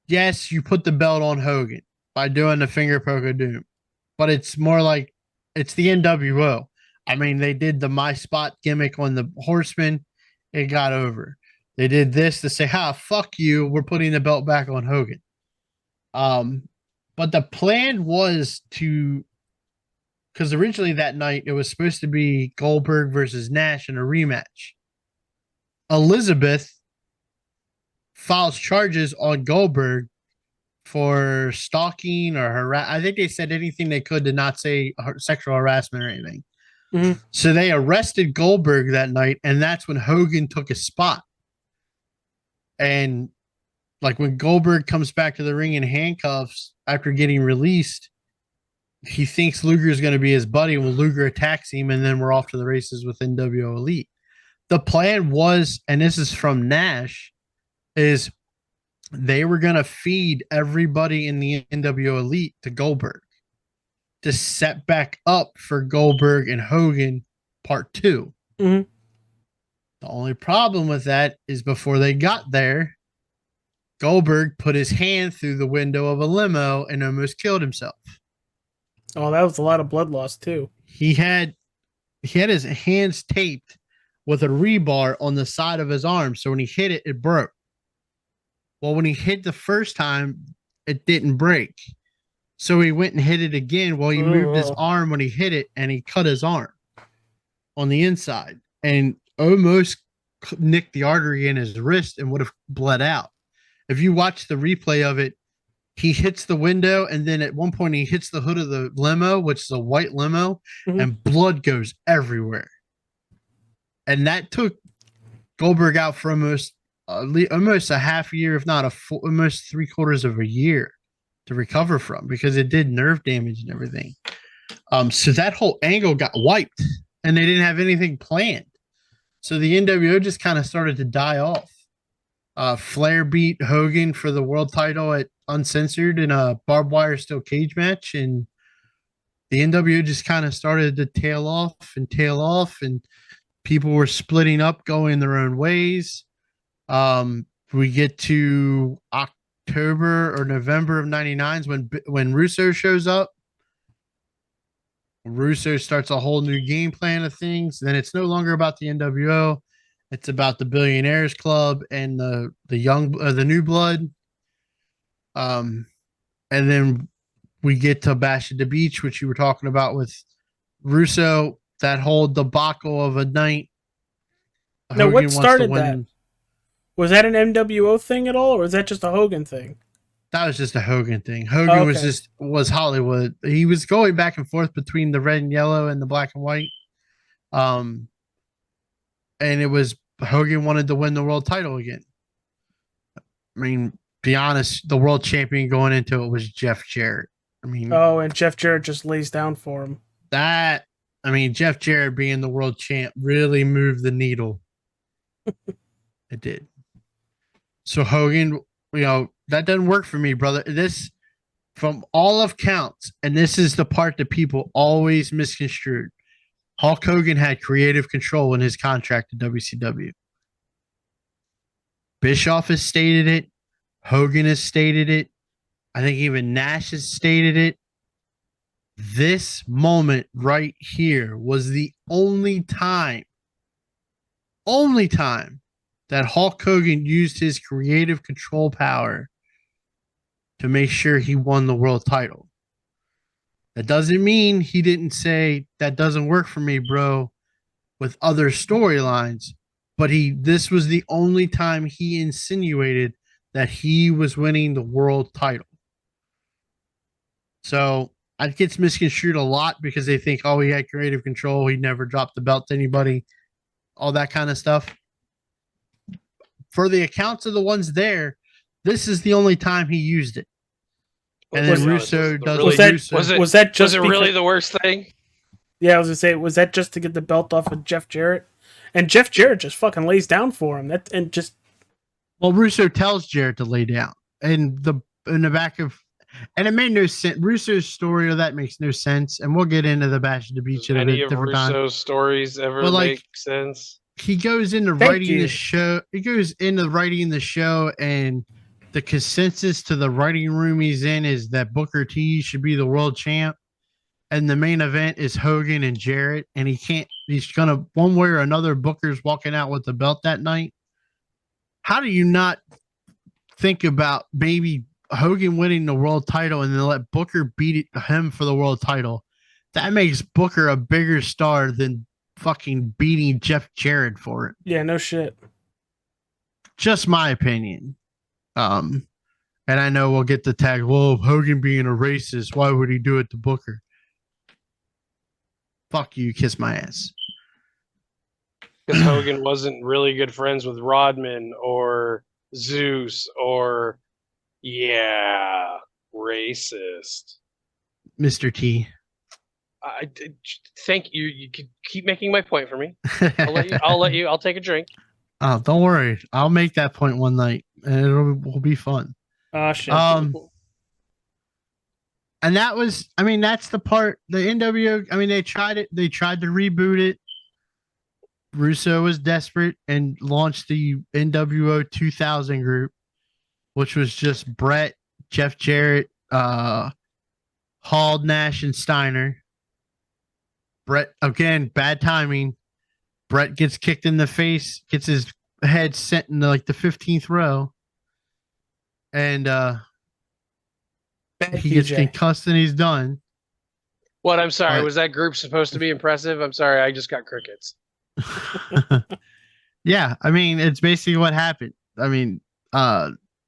Speaker 3: Yes, you put the belt on Hogan by doing the finger poke of doom, but it's more like it's the NWO. I mean, they did the My Spot gimmick on the Horseman. It got over. They did this to say, fuck you. We're putting the belt back on Hogan. But the plan was to, because originally that night it was supposed to be Goldberg versus Nash in a rematch. Elizabeth files charges on Goldberg for stalking or I think they said anything they could to not say sexual harassment or anything.
Speaker 4: Mm-hmm.
Speaker 3: So they arrested Goldberg that night, and that's when Hogan took his spot. And like when Goldberg comes back to the ring in handcuffs after getting released, he thinks Luger is going to be his buddy. When Luger attacks him, and then we're off to the races with NWO Elite. The plan was, and this is from Nash, is they were going to feed everybody in the NWO Elite to Goldberg to set back up for Goldberg and Hogan part 2.
Speaker 4: Mm-hmm.
Speaker 3: The only problem with that is before they got there, Goldberg put his hand through the window of a limo and almost killed himself.
Speaker 4: Oh, that was a lot of blood loss too.
Speaker 3: He had his hands taped with a rebar on the side of his arm, so when he hit it, it broke. Well, when he hit the first time, it didn't break. So he went and hit it again. Well, he moved his arm when he hit it, and he cut his arm on the inside and almost nicked the artery in his wrist and would have bled out. If you watch the replay of it, he hits the window, and then at one point he hits the hood of the limo, which is a white limo, and blood goes everywhere. And that took Goldberg out for almost a half year, if not almost 3/4 of a year to recover from, because it did nerve damage and everything. So that whole angle got wiped, and they didn't have anything planned. So the NWO just kind of started to die off. Flair beat Hogan for the world title at Uncensored in a barbed wire steel cage match, and the NWO just kind of started to tail off, and people were splitting up, going their own ways. We get to October or November of '99 when Russo shows up. Russo starts a whole new game plan of things. Then it's no longer about the NWO. It's about the Billionaires Club and the new blood. And then we get to Bash at the Beach, which you were talking about with Russo. That whole debacle of a night.
Speaker 4: Now, what started that? Was that an NWO thing at all, or was that just a Hogan thing?
Speaker 3: That was just a Hogan thing. Hogan was Hollywood. He was going back and forth between the red and yellow and the black and white. And it was Hogan wanted to win the world title again. I mean, be honest, the world champion going into it was Jeff Jarrett. I mean,
Speaker 4: and Jeff Jarrett just lays down for him.
Speaker 3: Jeff Jarrett being the world champ really moved the needle. It did. So Hogan, that doesn't work for me, brother. This, from all of counts, and this is the part that people always misconstrued. Hulk Hogan had creative control in his contract to WCW. Bischoff has stated it. Hogan has stated it. I think even Nash has stated it. This moment right here was the only time that Hulk Hogan used his creative control power to make sure he won the world title. That doesn't mean he didn't say that doesn't work for me, bro, with other storylines, but this was the only time he insinuated that he was winning the world title. So it gets misconstrued a lot because they think, oh, he had creative control. He never dropped the belt to anybody, all that kind of stuff. For the accounts of the ones there, this is the only time he used it. And then Russo does.
Speaker 5: Was it really the worst thing?
Speaker 4: Yeah, I was gonna say, was that just to get the belt off of Jeff Jarrett? And Jeff Jarrett just fucking lays down for him.
Speaker 3: Well, Russo tells Jarrett to lay down, and in the back of, and it made no sense. Russo's story of that makes no sense, and we'll get into the Bash at the Beach at a bit different time.
Speaker 5: Any of Russo's stories ever make sense?
Speaker 3: He goes into writing the show. He goes into writing the show, and the consensus to the writing room he's in is that Booker T should be the world champ. And the main event is Hogan and Jarrett. And he's going to, one way or another, Booker's walking out with the belt that night. How do you not think about maybe Hogan winning the world title and then let Booker beat him for the world title? That makes Booker a bigger star than fucking beating Jeff Jarrett for it.
Speaker 4: Yeah, no shit.
Speaker 3: Just my opinion. And I know we'll get the tag, well, Hogan being a racist, why would he do it to Booker? Fuck you, kiss my ass.
Speaker 5: Because Hogan wasn't really good friends with Rodman or Zeus or, racist.
Speaker 3: Mr. T.
Speaker 5: I thank you. You can keep making my point for me. I'll take a drink.
Speaker 3: Oh, don't worry. I'll make that point one night, and will be fun.
Speaker 4: Oh shit.
Speaker 3: And that was, that's the part. The NWO. They tried it. They tried to reboot it. Russo was desperate and launched the nWo 2000 group, which was just Brett, Jeff Jarrett, Hall, Nash, and Steiner. Brett, again, bad timing. Brett gets kicked in the face, gets his head sent in the 15th row. And he gets concussed and he's done.
Speaker 5: What? I'm sorry. Was that group supposed to be impressive? I'm sorry. I just got crickets.
Speaker 3: Yeah. It's basically what happened.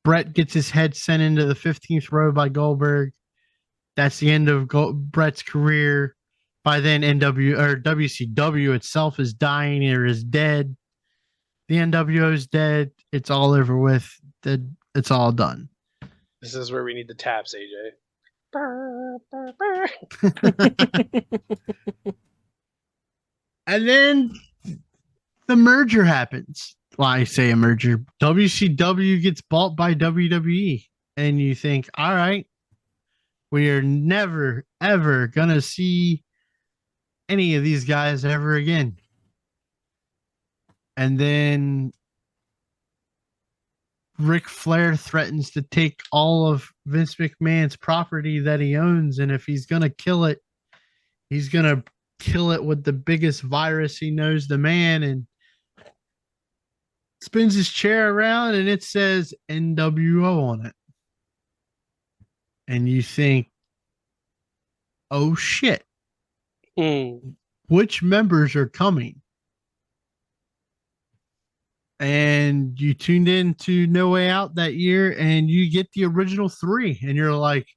Speaker 3: Brett gets his head sent into the 15th row by Goldberg. That's the end of Brett's career. By then, WCW itself is dying or is dead. The NWO is dead. It's all over with. It's all done.
Speaker 5: This is where we need the taps, AJ.
Speaker 3: And then the merger happens. Well, I say a merger. WCW gets bought by WWE. And you think, all right, we are never, ever going to see any of these guys ever again. And then Ric Flair threatens to take all of Vince McMahon's property that he owns, and if he's gonna kill it, he's gonna kill it with the biggest virus he knows, the man, and spins his chair around and it says NWO on it. And you think, oh shit. Which members are coming? And you tuned in to No Way Out that year and you get the original 3 and you're like,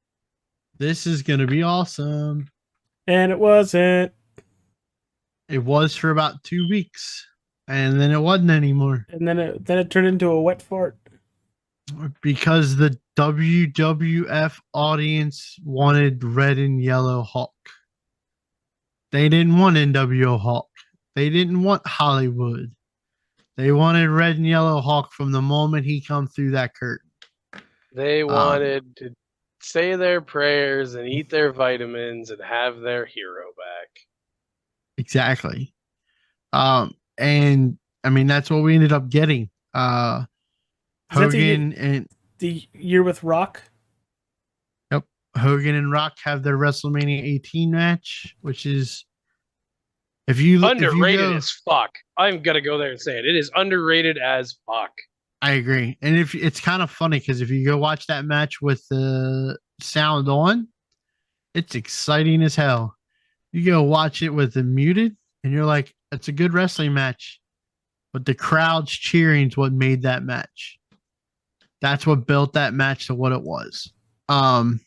Speaker 3: this is going to be awesome.
Speaker 4: And it wasn't.
Speaker 3: It was for about 2 weeks and then it wasn't anymore.
Speaker 4: And then it turned into a wet fart.
Speaker 3: Because the WWF audience wanted red and yellow Hulk. They didn't want NWO Hulk. They didn't want Hollywood. They wanted red and yellow Hulk from the moment he come through that curtain.
Speaker 5: They wanted to say their prayers and eat their vitamins and have their hero back.
Speaker 3: Exactly. And that's what we ended up getting. Hogan and
Speaker 4: the year with Rock.
Speaker 3: Yep. Hogan and Rock have their WrestleMania 18 match, which is
Speaker 5: underrated as fuck. I'm gonna go there and say it. It is underrated as fuck.
Speaker 3: I agree. And if it's kind of funny because if you go watch that match with the sound on, it's exciting as hell. You go watch it with it muted, and you're like, it's a good wrestling match. But the crowd's cheering is what made that match. That's what built that match to what it was. And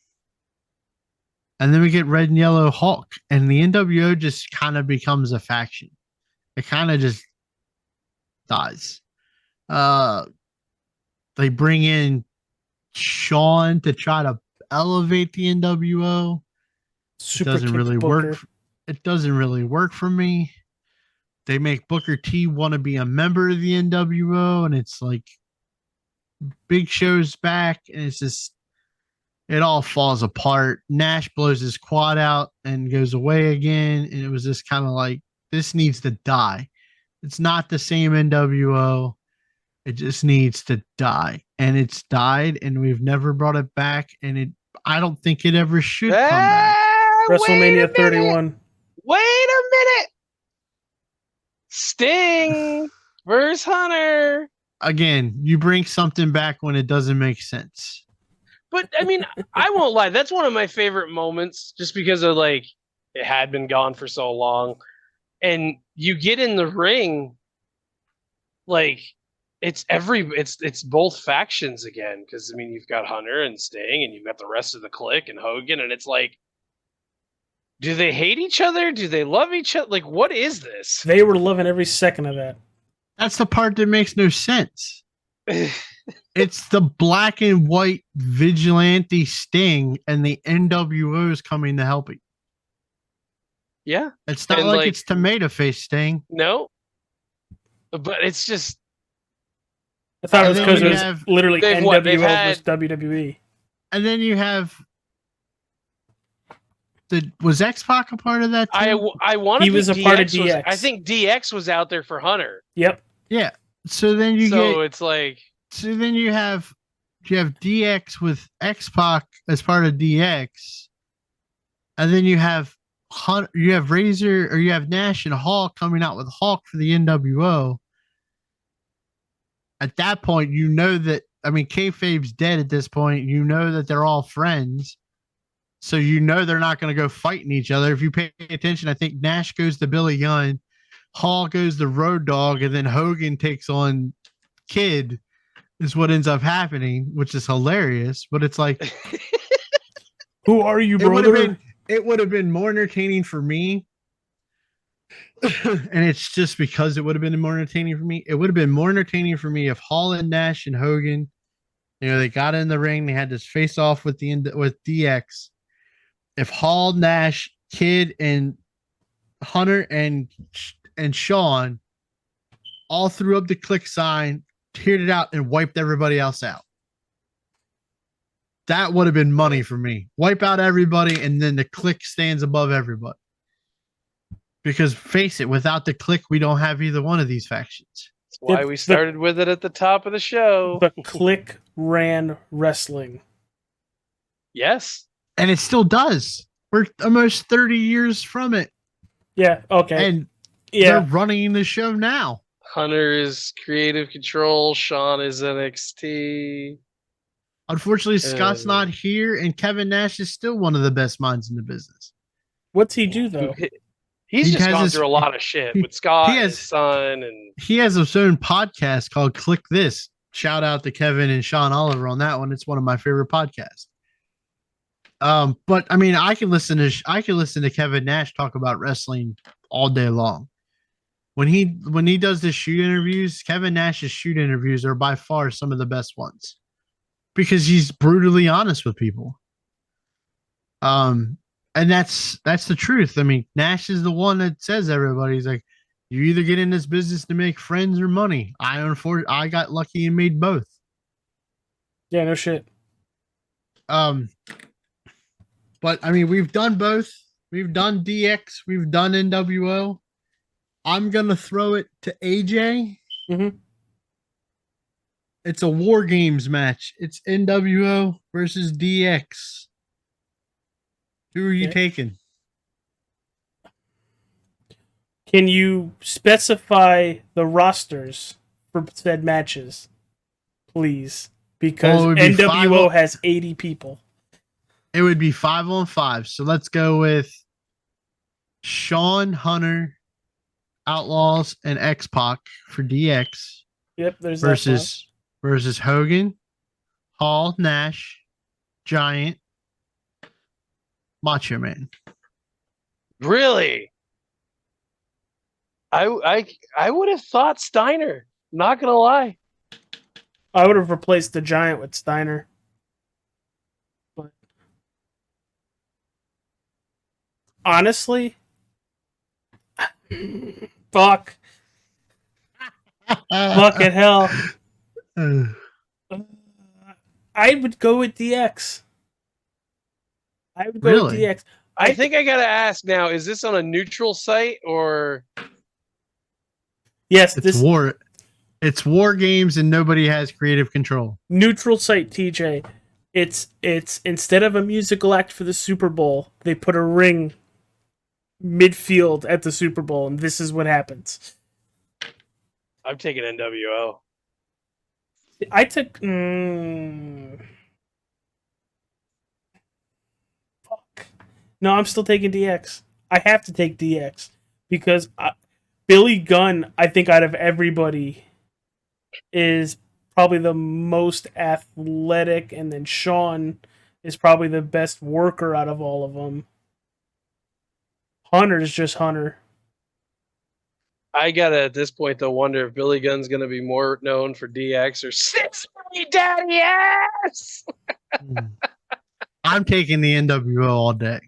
Speaker 3: then we get Red and Yellow Hulk, and the NWO just kind of becomes a faction. It kind of just dies. They bring in Sean to try to elevate the NWO.
Speaker 4: Super
Speaker 3: Doesn't
Speaker 4: kick
Speaker 3: really
Speaker 4: Booker.
Speaker 3: work. It doesn't really work for me. They make Booker T want to be a member of the NWO, and it's like Big Show's back, and it's just it all falls apart. Nash blows his quad out and goes away again, and it was just kind of like this needs to die. It's not the same NWO. It just needs to die, and it's died, and we've never brought it back, and I don't think it ever should come back.
Speaker 5: Wait a
Speaker 4: WrestleMania
Speaker 5: minute.
Speaker 4: 31.
Speaker 5: Wait a minute. Sting versus Hunter.
Speaker 3: Again, you bring something back when it doesn't make sense.
Speaker 5: But I mean, I won't lie. That's one of my favorite moments, just because of like it had been gone for so long, and you get in the ring, like it's both factions again. Because I mean, you've got Hunter and Sting, and you've got the rest of the clique and Hogan, and it's like, do they hate each other? Do they love each other? Like, what is this?
Speaker 4: They were loving every second of that.
Speaker 3: That's the part that makes no sense. It's the black and white vigilante Sting and the NWO's coming to help him.
Speaker 5: Yeah,
Speaker 3: It's not
Speaker 5: And,
Speaker 3: like
Speaker 5: like-
Speaker 3: it's tomato face Sting.
Speaker 5: no, but it's just
Speaker 4: I thought it was
Speaker 3: And
Speaker 4: because
Speaker 3: then
Speaker 4: it
Speaker 3: we
Speaker 4: was
Speaker 3: have-
Speaker 4: literally
Speaker 5: They've
Speaker 4: NWO
Speaker 5: they've
Speaker 4: versus
Speaker 5: had-
Speaker 4: WWE.
Speaker 3: And then you have was X-Pac a part of that too?
Speaker 5: I want
Speaker 4: He
Speaker 5: to.
Speaker 4: was a part of DX.
Speaker 5: I think DX was out there for Hunter.
Speaker 4: Yep.
Speaker 3: Yeah. So then you
Speaker 5: It's like,
Speaker 3: you have DX with X-Pac as part of DX. And then you have Razor, or you have Nash and Hulk coming out with Hulk for the NWO. At that point, you know that, I mean, kayfabe's dead at this point. You know that they're all friends. So you know they're not going to go fighting each other. If you pay attention, I think Nash goes to Billy Gunn, Hall goes to Road Dogg, and then Hogan takes on Kid is what ends up happening, which is hilarious. But it's like,
Speaker 4: Who are you,
Speaker 3: it would have
Speaker 4: brother?
Speaker 3: been more entertaining for me. And it's just because it would have been more entertaining for me. It would have been more entertaining for me if Hall and Nash and Hogan, they got in the ring, they had this face off with DX. If Hall, Nash, Kid, and Hunter and Sean all threw up the click sign, teared it out, and wiped everybody else out. That would have been money for me. Wipe out everybody, and then the click stands above everybody. Because face it, without the click, we don't have either one of these factions.
Speaker 5: that's why we started with it at the top of the show.
Speaker 4: The Click ran wrestling.
Speaker 5: Yes.
Speaker 3: And it still does. We're almost 30 years from it.
Speaker 4: Yeah. Okay.
Speaker 3: And
Speaker 4: yeah.
Speaker 3: they're running the show now.
Speaker 5: Hunter is creative control. Sean is NXT.
Speaker 3: Unfortunately, Scott's not here, and Kevin Nash is still one of the best minds in the business.
Speaker 4: What's he do though?
Speaker 5: He's
Speaker 3: He
Speaker 5: just
Speaker 3: has
Speaker 5: gone
Speaker 3: his-
Speaker 5: through a lot of shit with Scott,
Speaker 3: he has-
Speaker 5: his son, and
Speaker 3: He has his own podcast called Click This. Shout out to Kevin and Sean Oliver on that one. It's one of my favorite podcasts. But I mean, I can listen to Kevin Nash talk about wrestling all day long. When he does the shoot interviews, Kevin Nash's shoot interviews are by far some of the best ones because he's brutally honest with people. And that's the truth. I mean, Nash is the one that says everybody's like, you either get in this business to make friends or money. I got lucky and made both.
Speaker 4: Yeah. No shit.
Speaker 3: But I mean, we've done both. We've done DX. We've done NWO. I'm gonna throw it to AJ.
Speaker 4: Mhm.
Speaker 3: It's a War Games match. It's NWO versus DX. Who are you
Speaker 4: Okay.
Speaker 3: taking?
Speaker 4: Can you specify the rosters for said matches? please, because
Speaker 3: Well, it would be
Speaker 4: NWO has 80 people.
Speaker 3: It would be 5-on-5. So let's go with Sean, Hunter, Outlaws, and X-Pac for DX
Speaker 4: Yep, there's that.
Speaker 3: versus Hogan, Hall, Nash, Giant, Macho Man.
Speaker 5: Really? I would have thought Steiner. Not gonna lie.
Speaker 4: I would have replaced the Giant with Steiner. But honestly, fuck. Fucking hell. I would go with DX. I would go with
Speaker 3: Really?
Speaker 4: DX.
Speaker 5: I think I gotta ask now, is this on a neutral site or
Speaker 4: Yes,
Speaker 3: It's war games and nobody has creative control.
Speaker 4: neutral site, TJ. It's instead of a musical act for the Super Bowl, they put a ring midfield at the Super Bowl, and this is what happens.
Speaker 5: I'm taking NWO.
Speaker 4: I took fuck. No, I'm still taking DX. I have to take DX because Billy Gunn, I think out of everybody, is probably the most athletic, and then Sean is probably the best worker out of all of them. Hunter's just Hunter.
Speaker 5: I gotta at this point though wonder if Billy Gunn's gonna be more known for DX or Six Me Daddy Ass.
Speaker 3: I'm taking the NWO all day.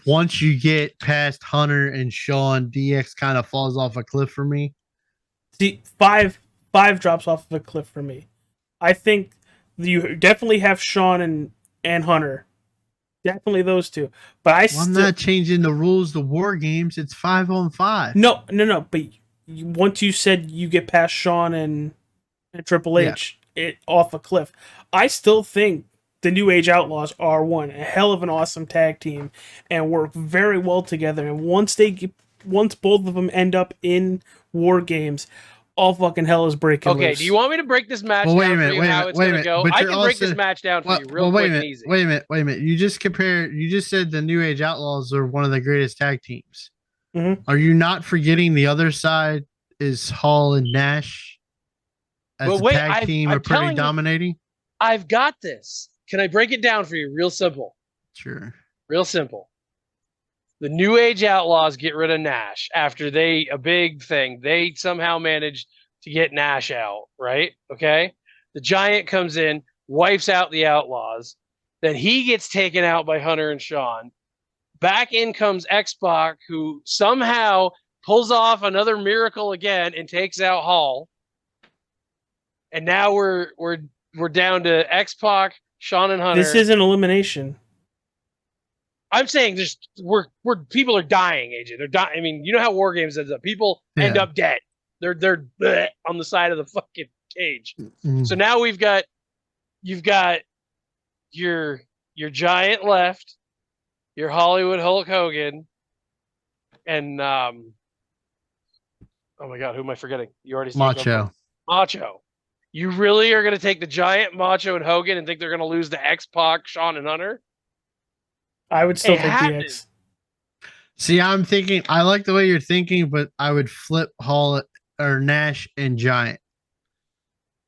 Speaker 3: Once you get past Hunter and Sean, DX kind of falls off a cliff for me.
Speaker 4: See, five drops off of a cliff for me. I think you definitely have Sean and Hunter. Definitely those two. But
Speaker 3: I'm not changing the rules to war games. It's 5-on-5.
Speaker 4: No. But once you said you get past Sean and Triple H, it off a cliff. I still think the New Age Outlaws are a hell of an awesome tag team and work very well together. And once both of them end up in war games, all fucking hell is breaking loose.
Speaker 5: Okay, do you want me to break this match down for you how it's going to go? I can break this match down for you real quick and easy.
Speaker 3: Wait a minute. You just said the New Age Outlaws are one of the greatest tag teams.
Speaker 4: Mm-hmm.
Speaker 3: Are you not forgetting the other side is Hall and Nash as a tag team are pretty dominating?
Speaker 5: I've got this. Can I break it down for you real simple?
Speaker 3: Sure.
Speaker 5: Real simple. The New Age Outlaws get rid of Nash after a big thing. They somehow managed to get Nash out, right? Okay. The Giant comes in, wipes out the Outlaws. Then he gets taken out by Hunter and Sean. Back in comes X-Pac, who somehow pulls off another miracle again and takes out Hall. And now we're down to X-Pac, Sean and Hunter.
Speaker 4: This is an elimination.
Speaker 5: I'm saying just we're people are dying, AJ. They're dying. I mean, you know how war games ends up. People end up dead. They're bleh, on the side of the fucking cage.
Speaker 3: Mm-hmm.
Speaker 5: So now you've got your Giant left, your Hollywood Hulk Hogan, and oh my god, who am I forgetting? You already said Macho. You really are going to take the Giant, Macho, and Hogan and think they're going to lose to X-Pac, Sean, and Hunter?
Speaker 4: I would still take DX.
Speaker 3: See, I'm thinking, I like the way you're thinking, but I would flip Hall or Nash and Giant.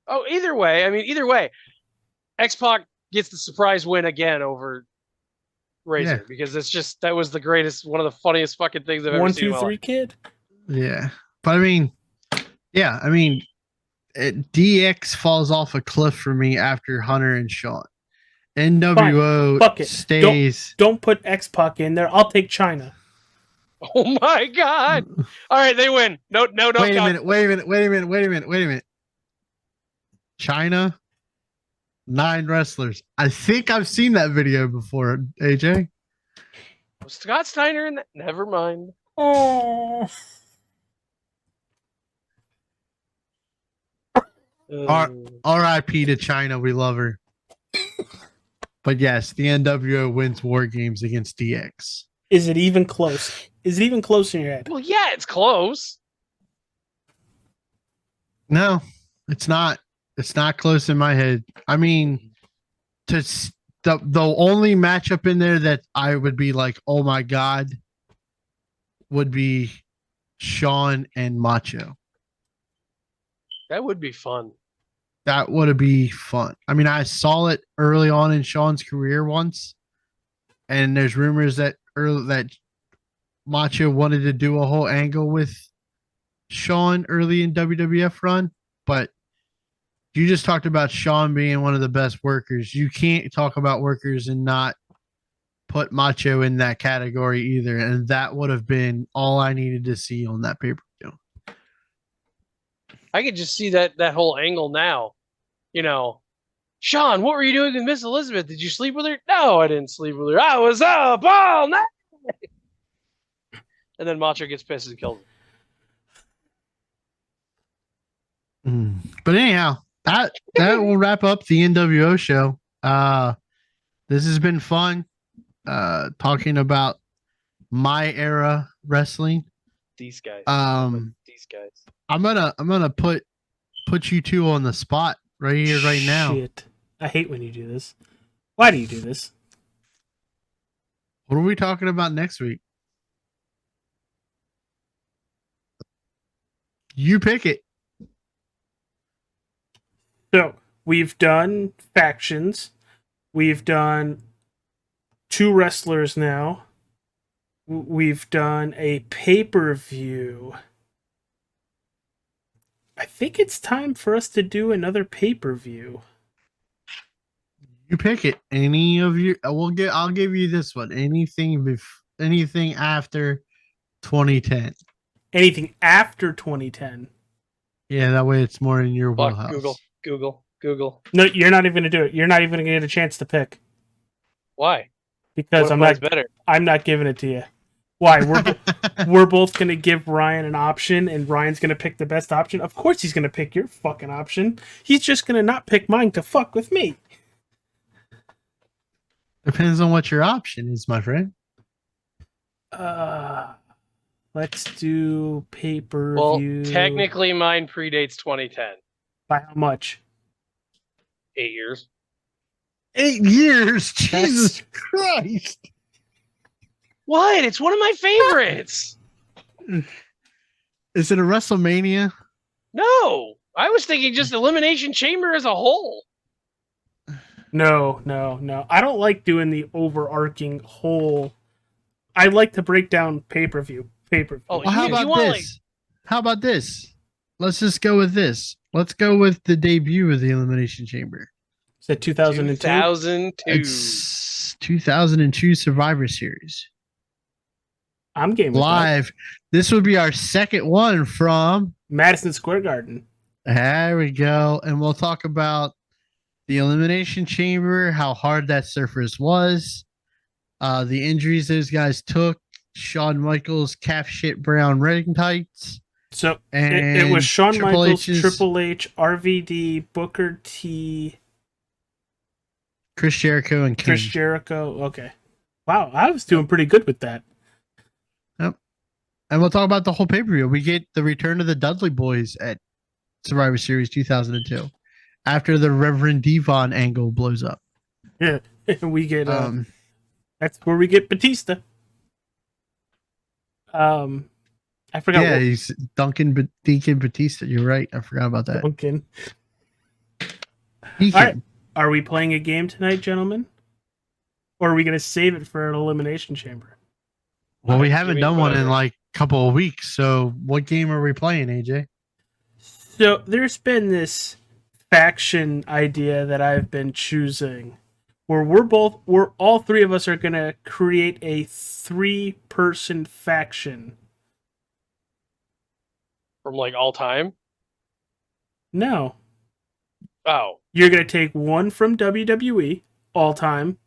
Speaker 5: Oh, either way, X-Pac gets the surprise win again over Razor because that was the greatest, one of the funniest fucking things I've ever seen.
Speaker 4: 1, 2, 3 kid.
Speaker 3: Yeah, but DX falls off a cliff for me after Hunter and Sean. NWO stays.
Speaker 4: Don't put X-Pac in there. I'll take China.
Speaker 5: Oh my god! All right, they win. No.
Speaker 3: Wait a minute. China, 9 wrestlers. I think I've seen that video before. AJ.
Speaker 5: Was Scott Steiner in that? Never mind.
Speaker 4: Oh.
Speaker 3: R.I.P. to China. We love her. But yes, the NWO wins war games against DX.
Speaker 4: Is it even close? Is it even close in your head?
Speaker 5: Well, yeah, it's close.
Speaker 3: No, it's not. It's not close in my head. I mean, the only matchup in there that I would be like, oh my god, would be Sean and Macho.
Speaker 5: That would be fun.
Speaker 3: That would be fun. I mean, I saw it early on in Sean's career once, and there's rumors that Macho wanted to do a whole angle with Sean early in WWF run, but you just talked about Sean being one of the best workers. You can't talk about workers and not put Macho in that category either, and that would have been all I needed to see on that pay-per-view.
Speaker 5: I could just see that whole angle now. You know, Sean, what were you doing with Miss Elizabeth? Did you sleep with her? No, I didn't sleep with her. I was up all night. And then Macho gets pissed and kills him.
Speaker 3: But anyhow, that will wrap up the nWo show. This has been fun. Talking about my era wrestling.
Speaker 5: These guys. These guys.
Speaker 3: I'm gonna put you two on the spot right here, right now.
Speaker 4: Shit. I hate when you do this. Why do you do this?
Speaker 3: What are we talking about next week? You pick it.
Speaker 4: So, we've done factions. We've done 2 wrestlers now. We've done a pay-per-view. I think it's time for us to do another pay-per-view.
Speaker 3: You pick it. Any of you? I'll give you this one. Anything after 2010.
Speaker 4: Anything after 2010.
Speaker 3: Yeah, that way it's more in your wheelhouse.
Speaker 5: Google.
Speaker 4: No, you're not even going to do it. You're not even going to get a chance to pick.
Speaker 5: Why?
Speaker 4: Because I'm not
Speaker 5: better.
Speaker 4: I'm not giving it to you. Why? We're both going to give Ryan an option, and Ryan's going to pick the best option. Of course he's going to pick your fucking option. He's just going to not pick mine to fuck with me.
Speaker 3: Depends on what your option is, my friend.
Speaker 4: Let's do pay-per-view.
Speaker 5: Well, technically mine predates 2010.
Speaker 4: By how much?
Speaker 5: 8 years.
Speaker 3: 8 years? Jesus Christ.
Speaker 5: What? It's one of my favorites.
Speaker 3: Is it a WrestleMania?
Speaker 5: No. I was thinking just Elimination Chamber as a whole.
Speaker 4: No. I don't like doing the overarching whole. I like to break down pay-per-view.
Speaker 5: Oh,
Speaker 3: well, how about this? How about this? Let's just go with this. Let's go with the debut of the Elimination Chamber.
Speaker 4: Is that 2002?
Speaker 5: 2002.
Speaker 3: It's 2002 Survivor Series.
Speaker 4: I'm game with
Speaker 3: live. This would be our second one from
Speaker 4: Madison Square Garden.
Speaker 3: There we go. And we'll talk about the Elimination Chamber, how hard that surface was, the injuries those guys took, Shawn Michaels, calf shit brown ring tights.
Speaker 4: So it was Shawn Michaels, Triple H, RVD, Booker T,
Speaker 3: Chris Jericho, and King.
Speaker 4: Chris Jericho. Okay. Wow, I was doing pretty good with that.
Speaker 3: Yep. And we'll talk about the whole pay-per-view. We get the return of the Dudley Boys at Survivor Series 2002 after the Reverend Devon angle blows up.
Speaker 4: Yeah, we get that's where we get Batista. I forgot.
Speaker 3: Yeah, he's Deacon Batista. You're right. I forgot about that.
Speaker 4: Duncan.
Speaker 3: All
Speaker 4: right. Are we playing a game tonight, gentlemen? Or are we going to save it for an Elimination Chamber?
Speaker 3: Well, we haven't done one in like a couple of weeks. So what game are we playing, AJ?
Speaker 4: So there's been this faction idea that I've been choosing where we're all 3 of us are going to create a 3-person faction.
Speaker 5: From like all time?
Speaker 4: No.
Speaker 5: Oh.
Speaker 4: You're going to take one from WWE all time,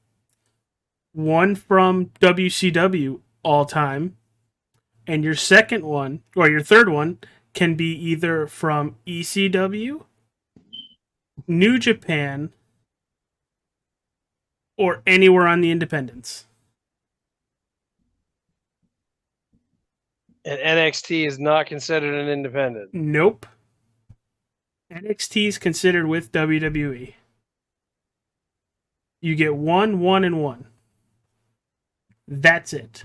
Speaker 4: one from WCW all time, and your second one, or your third one, can be either from ECW, New Japan, or anywhere on the independents.
Speaker 5: And NXT is not considered an independent.
Speaker 4: Nope. NXT is considered with WWE. You get 1, 1, and 1. That's it.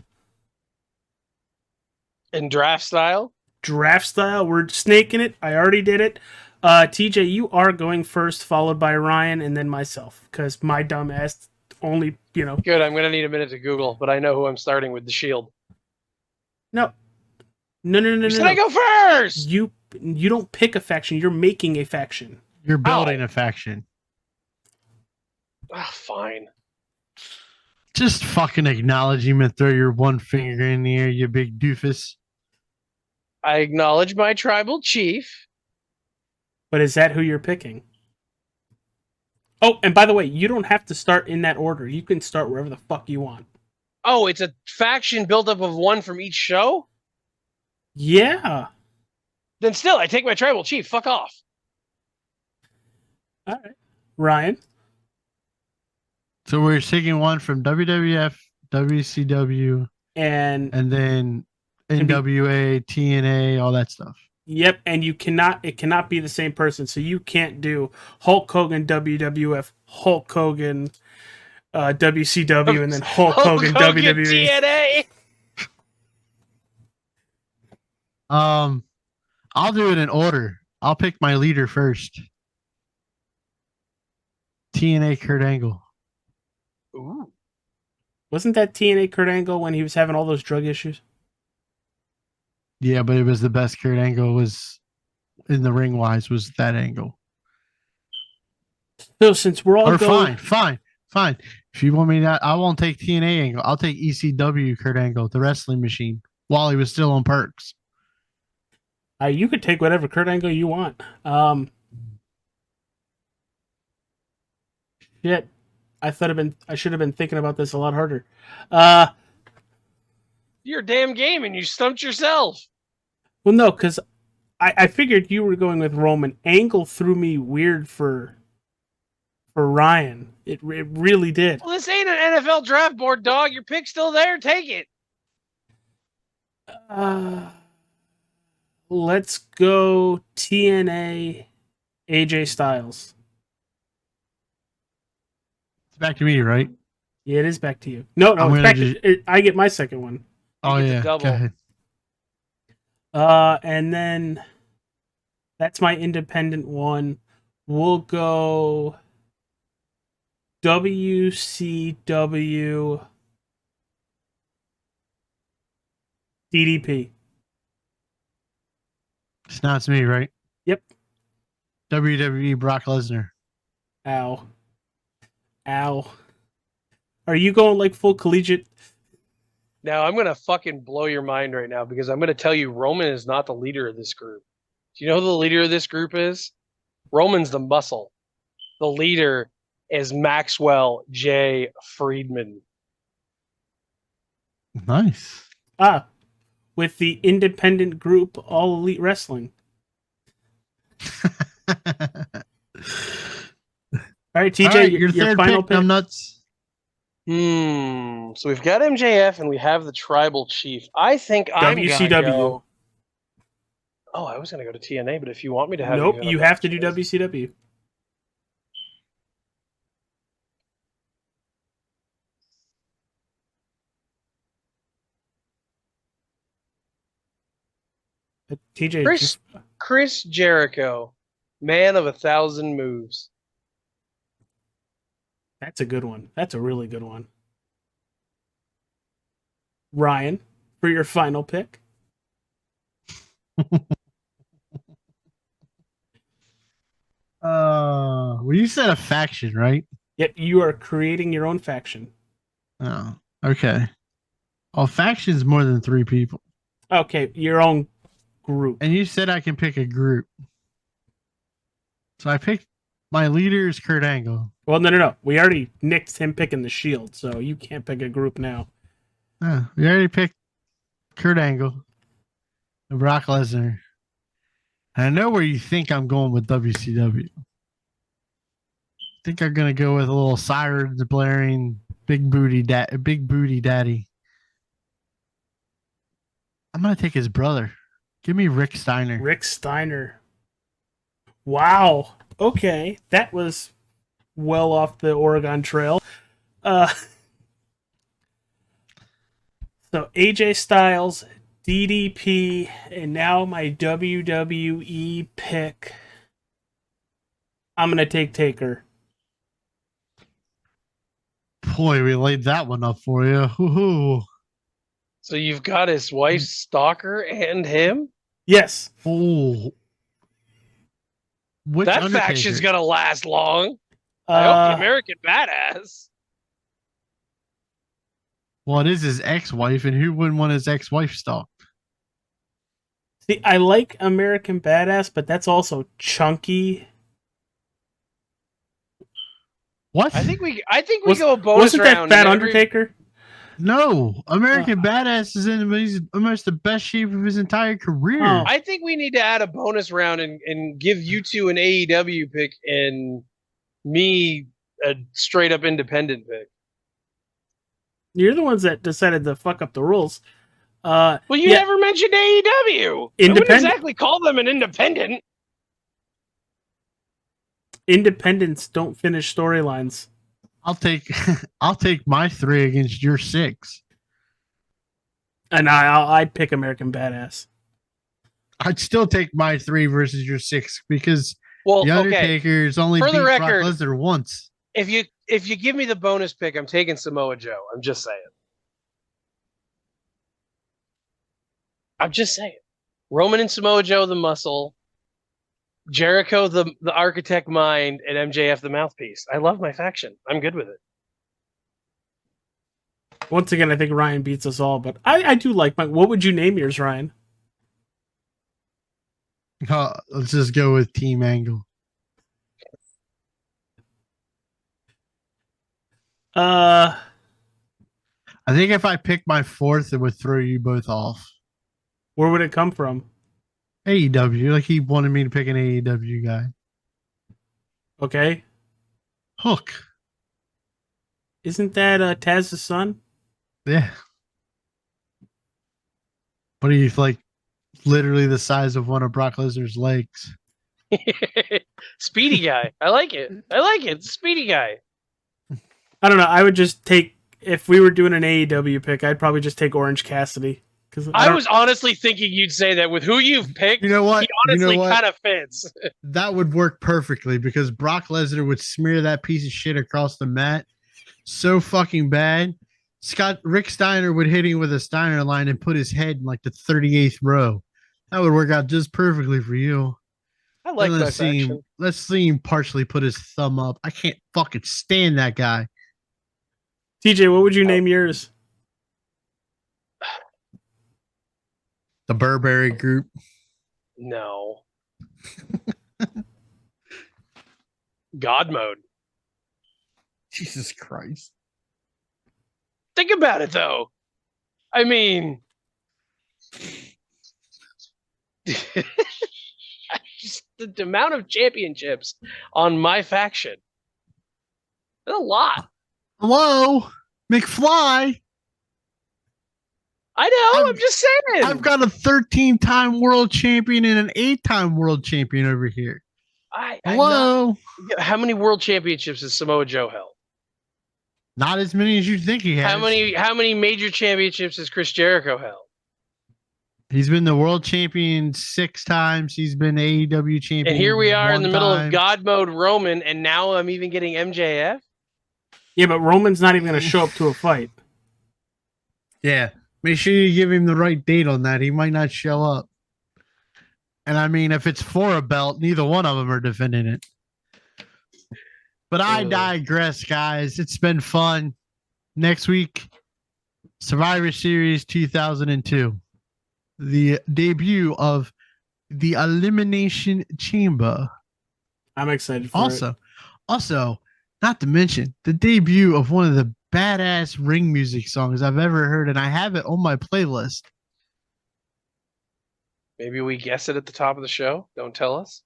Speaker 5: In draft style?
Speaker 4: Draft style, we're snaking it. I already did it. TJ, you are going first, followed by Ryan, and then myself, because my dumb ass only,
Speaker 5: Good, I'm going to need a minute to Google, but I know who I'm starting with, the Shield.
Speaker 4: No.
Speaker 5: You said I go first!
Speaker 4: You don't pick a faction. You're making a faction.
Speaker 3: You're building a faction.
Speaker 5: Ah, fine.
Speaker 3: Just fucking acknowledge him and throw your one finger in the air, you big doofus.
Speaker 5: I acknowledge my tribal chief.
Speaker 4: But is that who you're picking? Oh, and by the way, you don't have to start in that order. You can start wherever the fuck you want.
Speaker 5: Oh, it's a faction built up of one from each show?
Speaker 4: Yeah.
Speaker 5: Then still, I take my tribal chief. Fuck off.
Speaker 4: All right. Ryan?
Speaker 3: So we're taking one from WWF, WCW,
Speaker 4: and
Speaker 3: then NWA, TNA, all that stuff.
Speaker 4: Yep, and it cannot be the same person. So you can't do Hulk Hogan WWF, Hulk Hogan WCW, and then Hulk Hogan WWE.
Speaker 5: TNA.
Speaker 3: I'll do it in order. I'll pick my leader first. TNA Kurt Angle.
Speaker 5: Ooh.
Speaker 4: Wasn't that TNA Kurt Angle when he was having all those drug issues?
Speaker 3: Yeah, but it was the best Kurt Angle was in the ring wise was that angle.
Speaker 4: So since we're all
Speaker 3: going... Fine. If you want me to, I won't take TNA Angle. I'll take ECW Kurt Angle, the wrestling machine, while he was still on Perks.
Speaker 4: You could take whatever Kurt Angle you want. Shit. I should have been thinking about this a lot harder.
Speaker 5: You're a damn game and you stumped yourself.
Speaker 4: Well, no, because I figured you were going with Roman. Angle threw me weird for Ryan. It really did.
Speaker 5: Well, this ain't an NFL draft board, dog. Your pick's still there. Take it.
Speaker 4: Let's go TNA AJ Styles.
Speaker 3: It's back to me, right?
Speaker 4: Yeah, it is back to you. No, it's back I get my second one.
Speaker 3: Oh, yeah.
Speaker 5: Double.
Speaker 3: Go ahead.
Speaker 4: And then that's my independent one. We'll go WCW DDP.
Speaker 3: It's now it's me, right?
Speaker 4: Yep.
Speaker 3: WWE Brock Lesnar.
Speaker 4: Ow. Are you going like full collegiate?
Speaker 5: Now, I'm going to fucking blow your mind right now because I'm going to tell you Roman is not the leader of this group. Do you know who the leader of this group is? Roman's the muscle. The leader is Maxwell J. Friedman.
Speaker 3: Nice.
Speaker 4: With the independent group All Elite Wrestling. All right, TJ, your final pick.
Speaker 3: I'm nuts.
Speaker 5: So we've got MJF and we have the tribal chief. I think I'm
Speaker 4: WCW.
Speaker 5: Gonna go... Oh, I was going to go to TNA, but if you want me to have...
Speaker 4: Nope, you have to do WCW. TJ,
Speaker 5: Chris Jericho, man of 1,000 moves.
Speaker 4: That's a good one. That's a really good one. Ryan, for your final pick.
Speaker 3: Well, you said a faction, right?
Speaker 4: Yep, you are creating your own faction.
Speaker 3: Oh, okay. Oh, faction's more than 3 people.
Speaker 4: Okay, your own group.
Speaker 3: And you said I can pick a group. So I picked my leader is Kurt Angle.
Speaker 4: Well, no. We already nicked him picking the Shield, so you can't pick a group now.
Speaker 3: We already picked Kurt Angle and Brock Lesnar. And I know where you think I'm going with WCW. I think I'm going to go with a little siren blaring big booty daddy. I'm going to take his brother. Give me Rick Steiner.
Speaker 4: Rick Steiner. Wow. Okay, that was well off the Oregon Trail. Uh, so AJ Styles, DDP, and now my WWE pick. I'm gonna take Taker.
Speaker 3: Boy, we laid that one up for you. Hoo-hoo.
Speaker 5: So you've got his wife's stalker and him?
Speaker 4: Yes.
Speaker 3: Oh. Which
Speaker 5: That
Speaker 3: Undertaker?
Speaker 5: faction's gonna last long. I hope the American Badass.
Speaker 3: Well, it is his ex-wife, and who wouldn't want his ex-wife stalked?
Speaker 4: See, I like American Badass, but that's also chunky.
Speaker 3: What?
Speaker 5: I think we go a bonus
Speaker 4: Wasn't that
Speaker 5: round.
Speaker 4: Fat
Speaker 5: and
Speaker 4: Undertaker?
Speaker 3: No, American Badass is in he's almost the best shape of his entire career.
Speaker 4: Oh.
Speaker 5: I think we need to add a bonus round and give you two an AEW pick and me a straight up independent pick.
Speaker 4: You're the ones that decided to fuck up the rules.
Speaker 5: Well, you never mentioned AEW. I wouldn't exactly call them an independent.
Speaker 4: Independents don't finish storylines.
Speaker 3: I'll take my 3 against your 6.
Speaker 4: And I'd pick American Badass.
Speaker 3: I'd still take my 3 versus your 6 because
Speaker 5: the
Speaker 3: Undertaker's only
Speaker 5: For
Speaker 3: beat
Speaker 5: the record,
Speaker 3: Brock Lesnar once.
Speaker 5: If you give me the bonus pick, I'm taking Samoa Joe. I'm just saying. Roman and Samoa Joe, the muscle. Jericho, the architect mind, and MJF, the mouthpiece. I love my faction. I'm good with it.
Speaker 4: Once again, I think Ryan beats us all, but I do like my. What would you name yours, Ryan?
Speaker 3: Let's just go with Team Angle. I think if I pick my 4th, it would throw you both off.
Speaker 4: Where would it come from?
Speaker 3: AEW. Like he wanted me to pick an AEW guy.
Speaker 4: Okay.
Speaker 3: Hook.
Speaker 4: Isn't that Taz's son?
Speaker 3: Yeah. But he's like literally the size of one of Brock Lesnar's legs.
Speaker 5: Speedy guy. I like it. Speedy guy.
Speaker 4: I don't know. I would just take, if we were doing an AEW pick, I'd probably just take Orange Cassidy.
Speaker 5: I was honestly thinking you'd say that with who you've picked.
Speaker 3: You know what?
Speaker 5: He honestly kind of fits.
Speaker 3: That would work perfectly because Brock Lesnar would smear that piece of shit across the mat so fucking bad. Rick Steiner would hit him with a Steiner line and put his head in like the 38th row. That would work out just perfectly for you.
Speaker 5: I like that faction.
Speaker 3: Let's see him partially put his thumb up. I can't fucking stand that guy.
Speaker 4: TJ, what would you name yours?
Speaker 3: The Burberry Group.
Speaker 5: No. God mode.
Speaker 3: Jesus Christ.
Speaker 5: Think about it, though. I mean, just the amount of championships on my faction. That's a lot.
Speaker 3: Hello, McFly.
Speaker 5: I know. I'm just saying.
Speaker 3: I've got a 13-time world champion and an 8-time world champion over here. Hello.
Speaker 5: How many world championships has Samoa Joe held?
Speaker 3: Not as many as you think he has.
Speaker 5: How many major championships has Chris Jericho held?
Speaker 3: He's been the world champion 6 times. He's been AEW champion.
Speaker 5: And here we are in the middle
Speaker 3: time.
Speaker 5: of God mode Roman, and now I'm even getting MJF.
Speaker 4: Yeah, but Roman's not even going to show up to a fight.
Speaker 3: Yeah. Make sure you give him the right date on that. He might not show up. And I mean, if it's for a belt, neither one of them are defending it. But I digress, guys. It's been fun. Next week, Survivor Series 2002. The debut of the Elimination Chamber.
Speaker 4: I'm excited for it.
Speaker 3: Also, not to mention, the debut of one of the badass ring music songs I've ever heard, and I have it on my playlist.
Speaker 5: Maybe we guess it at the top of the show. Don't tell us.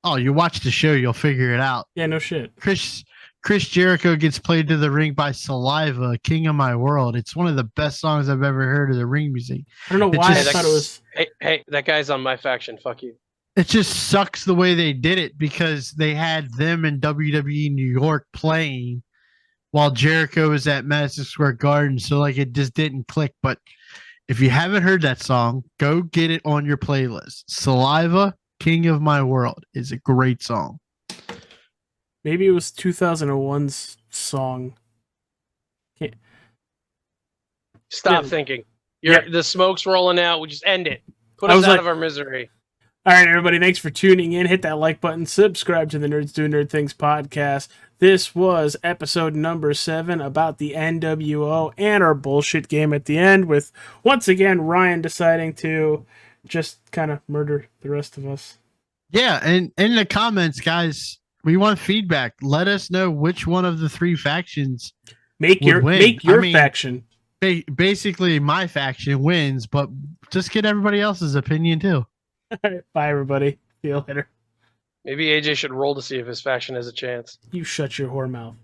Speaker 3: Oh, you watch the show, you'll figure it out.
Speaker 4: Yeah, no shit.
Speaker 3: Chris Jericho gets played to the ring by Saliva, King of My World. It's one of the best songs I've ever heard of the ring music.
Speaker 4: I don't know why I thought it was.
Speaker 5: Hey, that guy's on my faction. Fuck you.
Speaker 3: it just sucks the way they did it because they had them in WWE New York playing while Jericho was at Madison Square Garden. So like it just didn't click. But if you haven't heard that song, go get it on your playlist. Saliva, King of My World is a great song.
Speaker 4: Maybe it was 2001's song.
Speaker 5: Stop
Speaker 4: Yeah.
Speaker 5: thinking.
Speaker 4: Yeah.
Speaker 5: The smoke's rolling out. We just end it. Put us out of our misery.
Speaker 4: All right, everybody, thanks for tuning in. Hit that like button. Subscribe to the Nerds Do Nerd Things podcast. This was episode number 7 about the nWo and our bullshit game at the end with, once again, Ryan deciding to just kind of murder the rest of us.
Speaker 3: Yeah, and in the comments, guys, we want feedback. Let us know which one of the 3 factions
Speaker 4: Make your faction.
Speaker 3: Basically, my faction wins, but just get everybody else's opinion too.
Speaker 4: All right, bye, everybody. See you later.
Speaker 5: Maybe AJ should roll to see if his faction has a chance.
Speaker 4: You shut your whore mouth.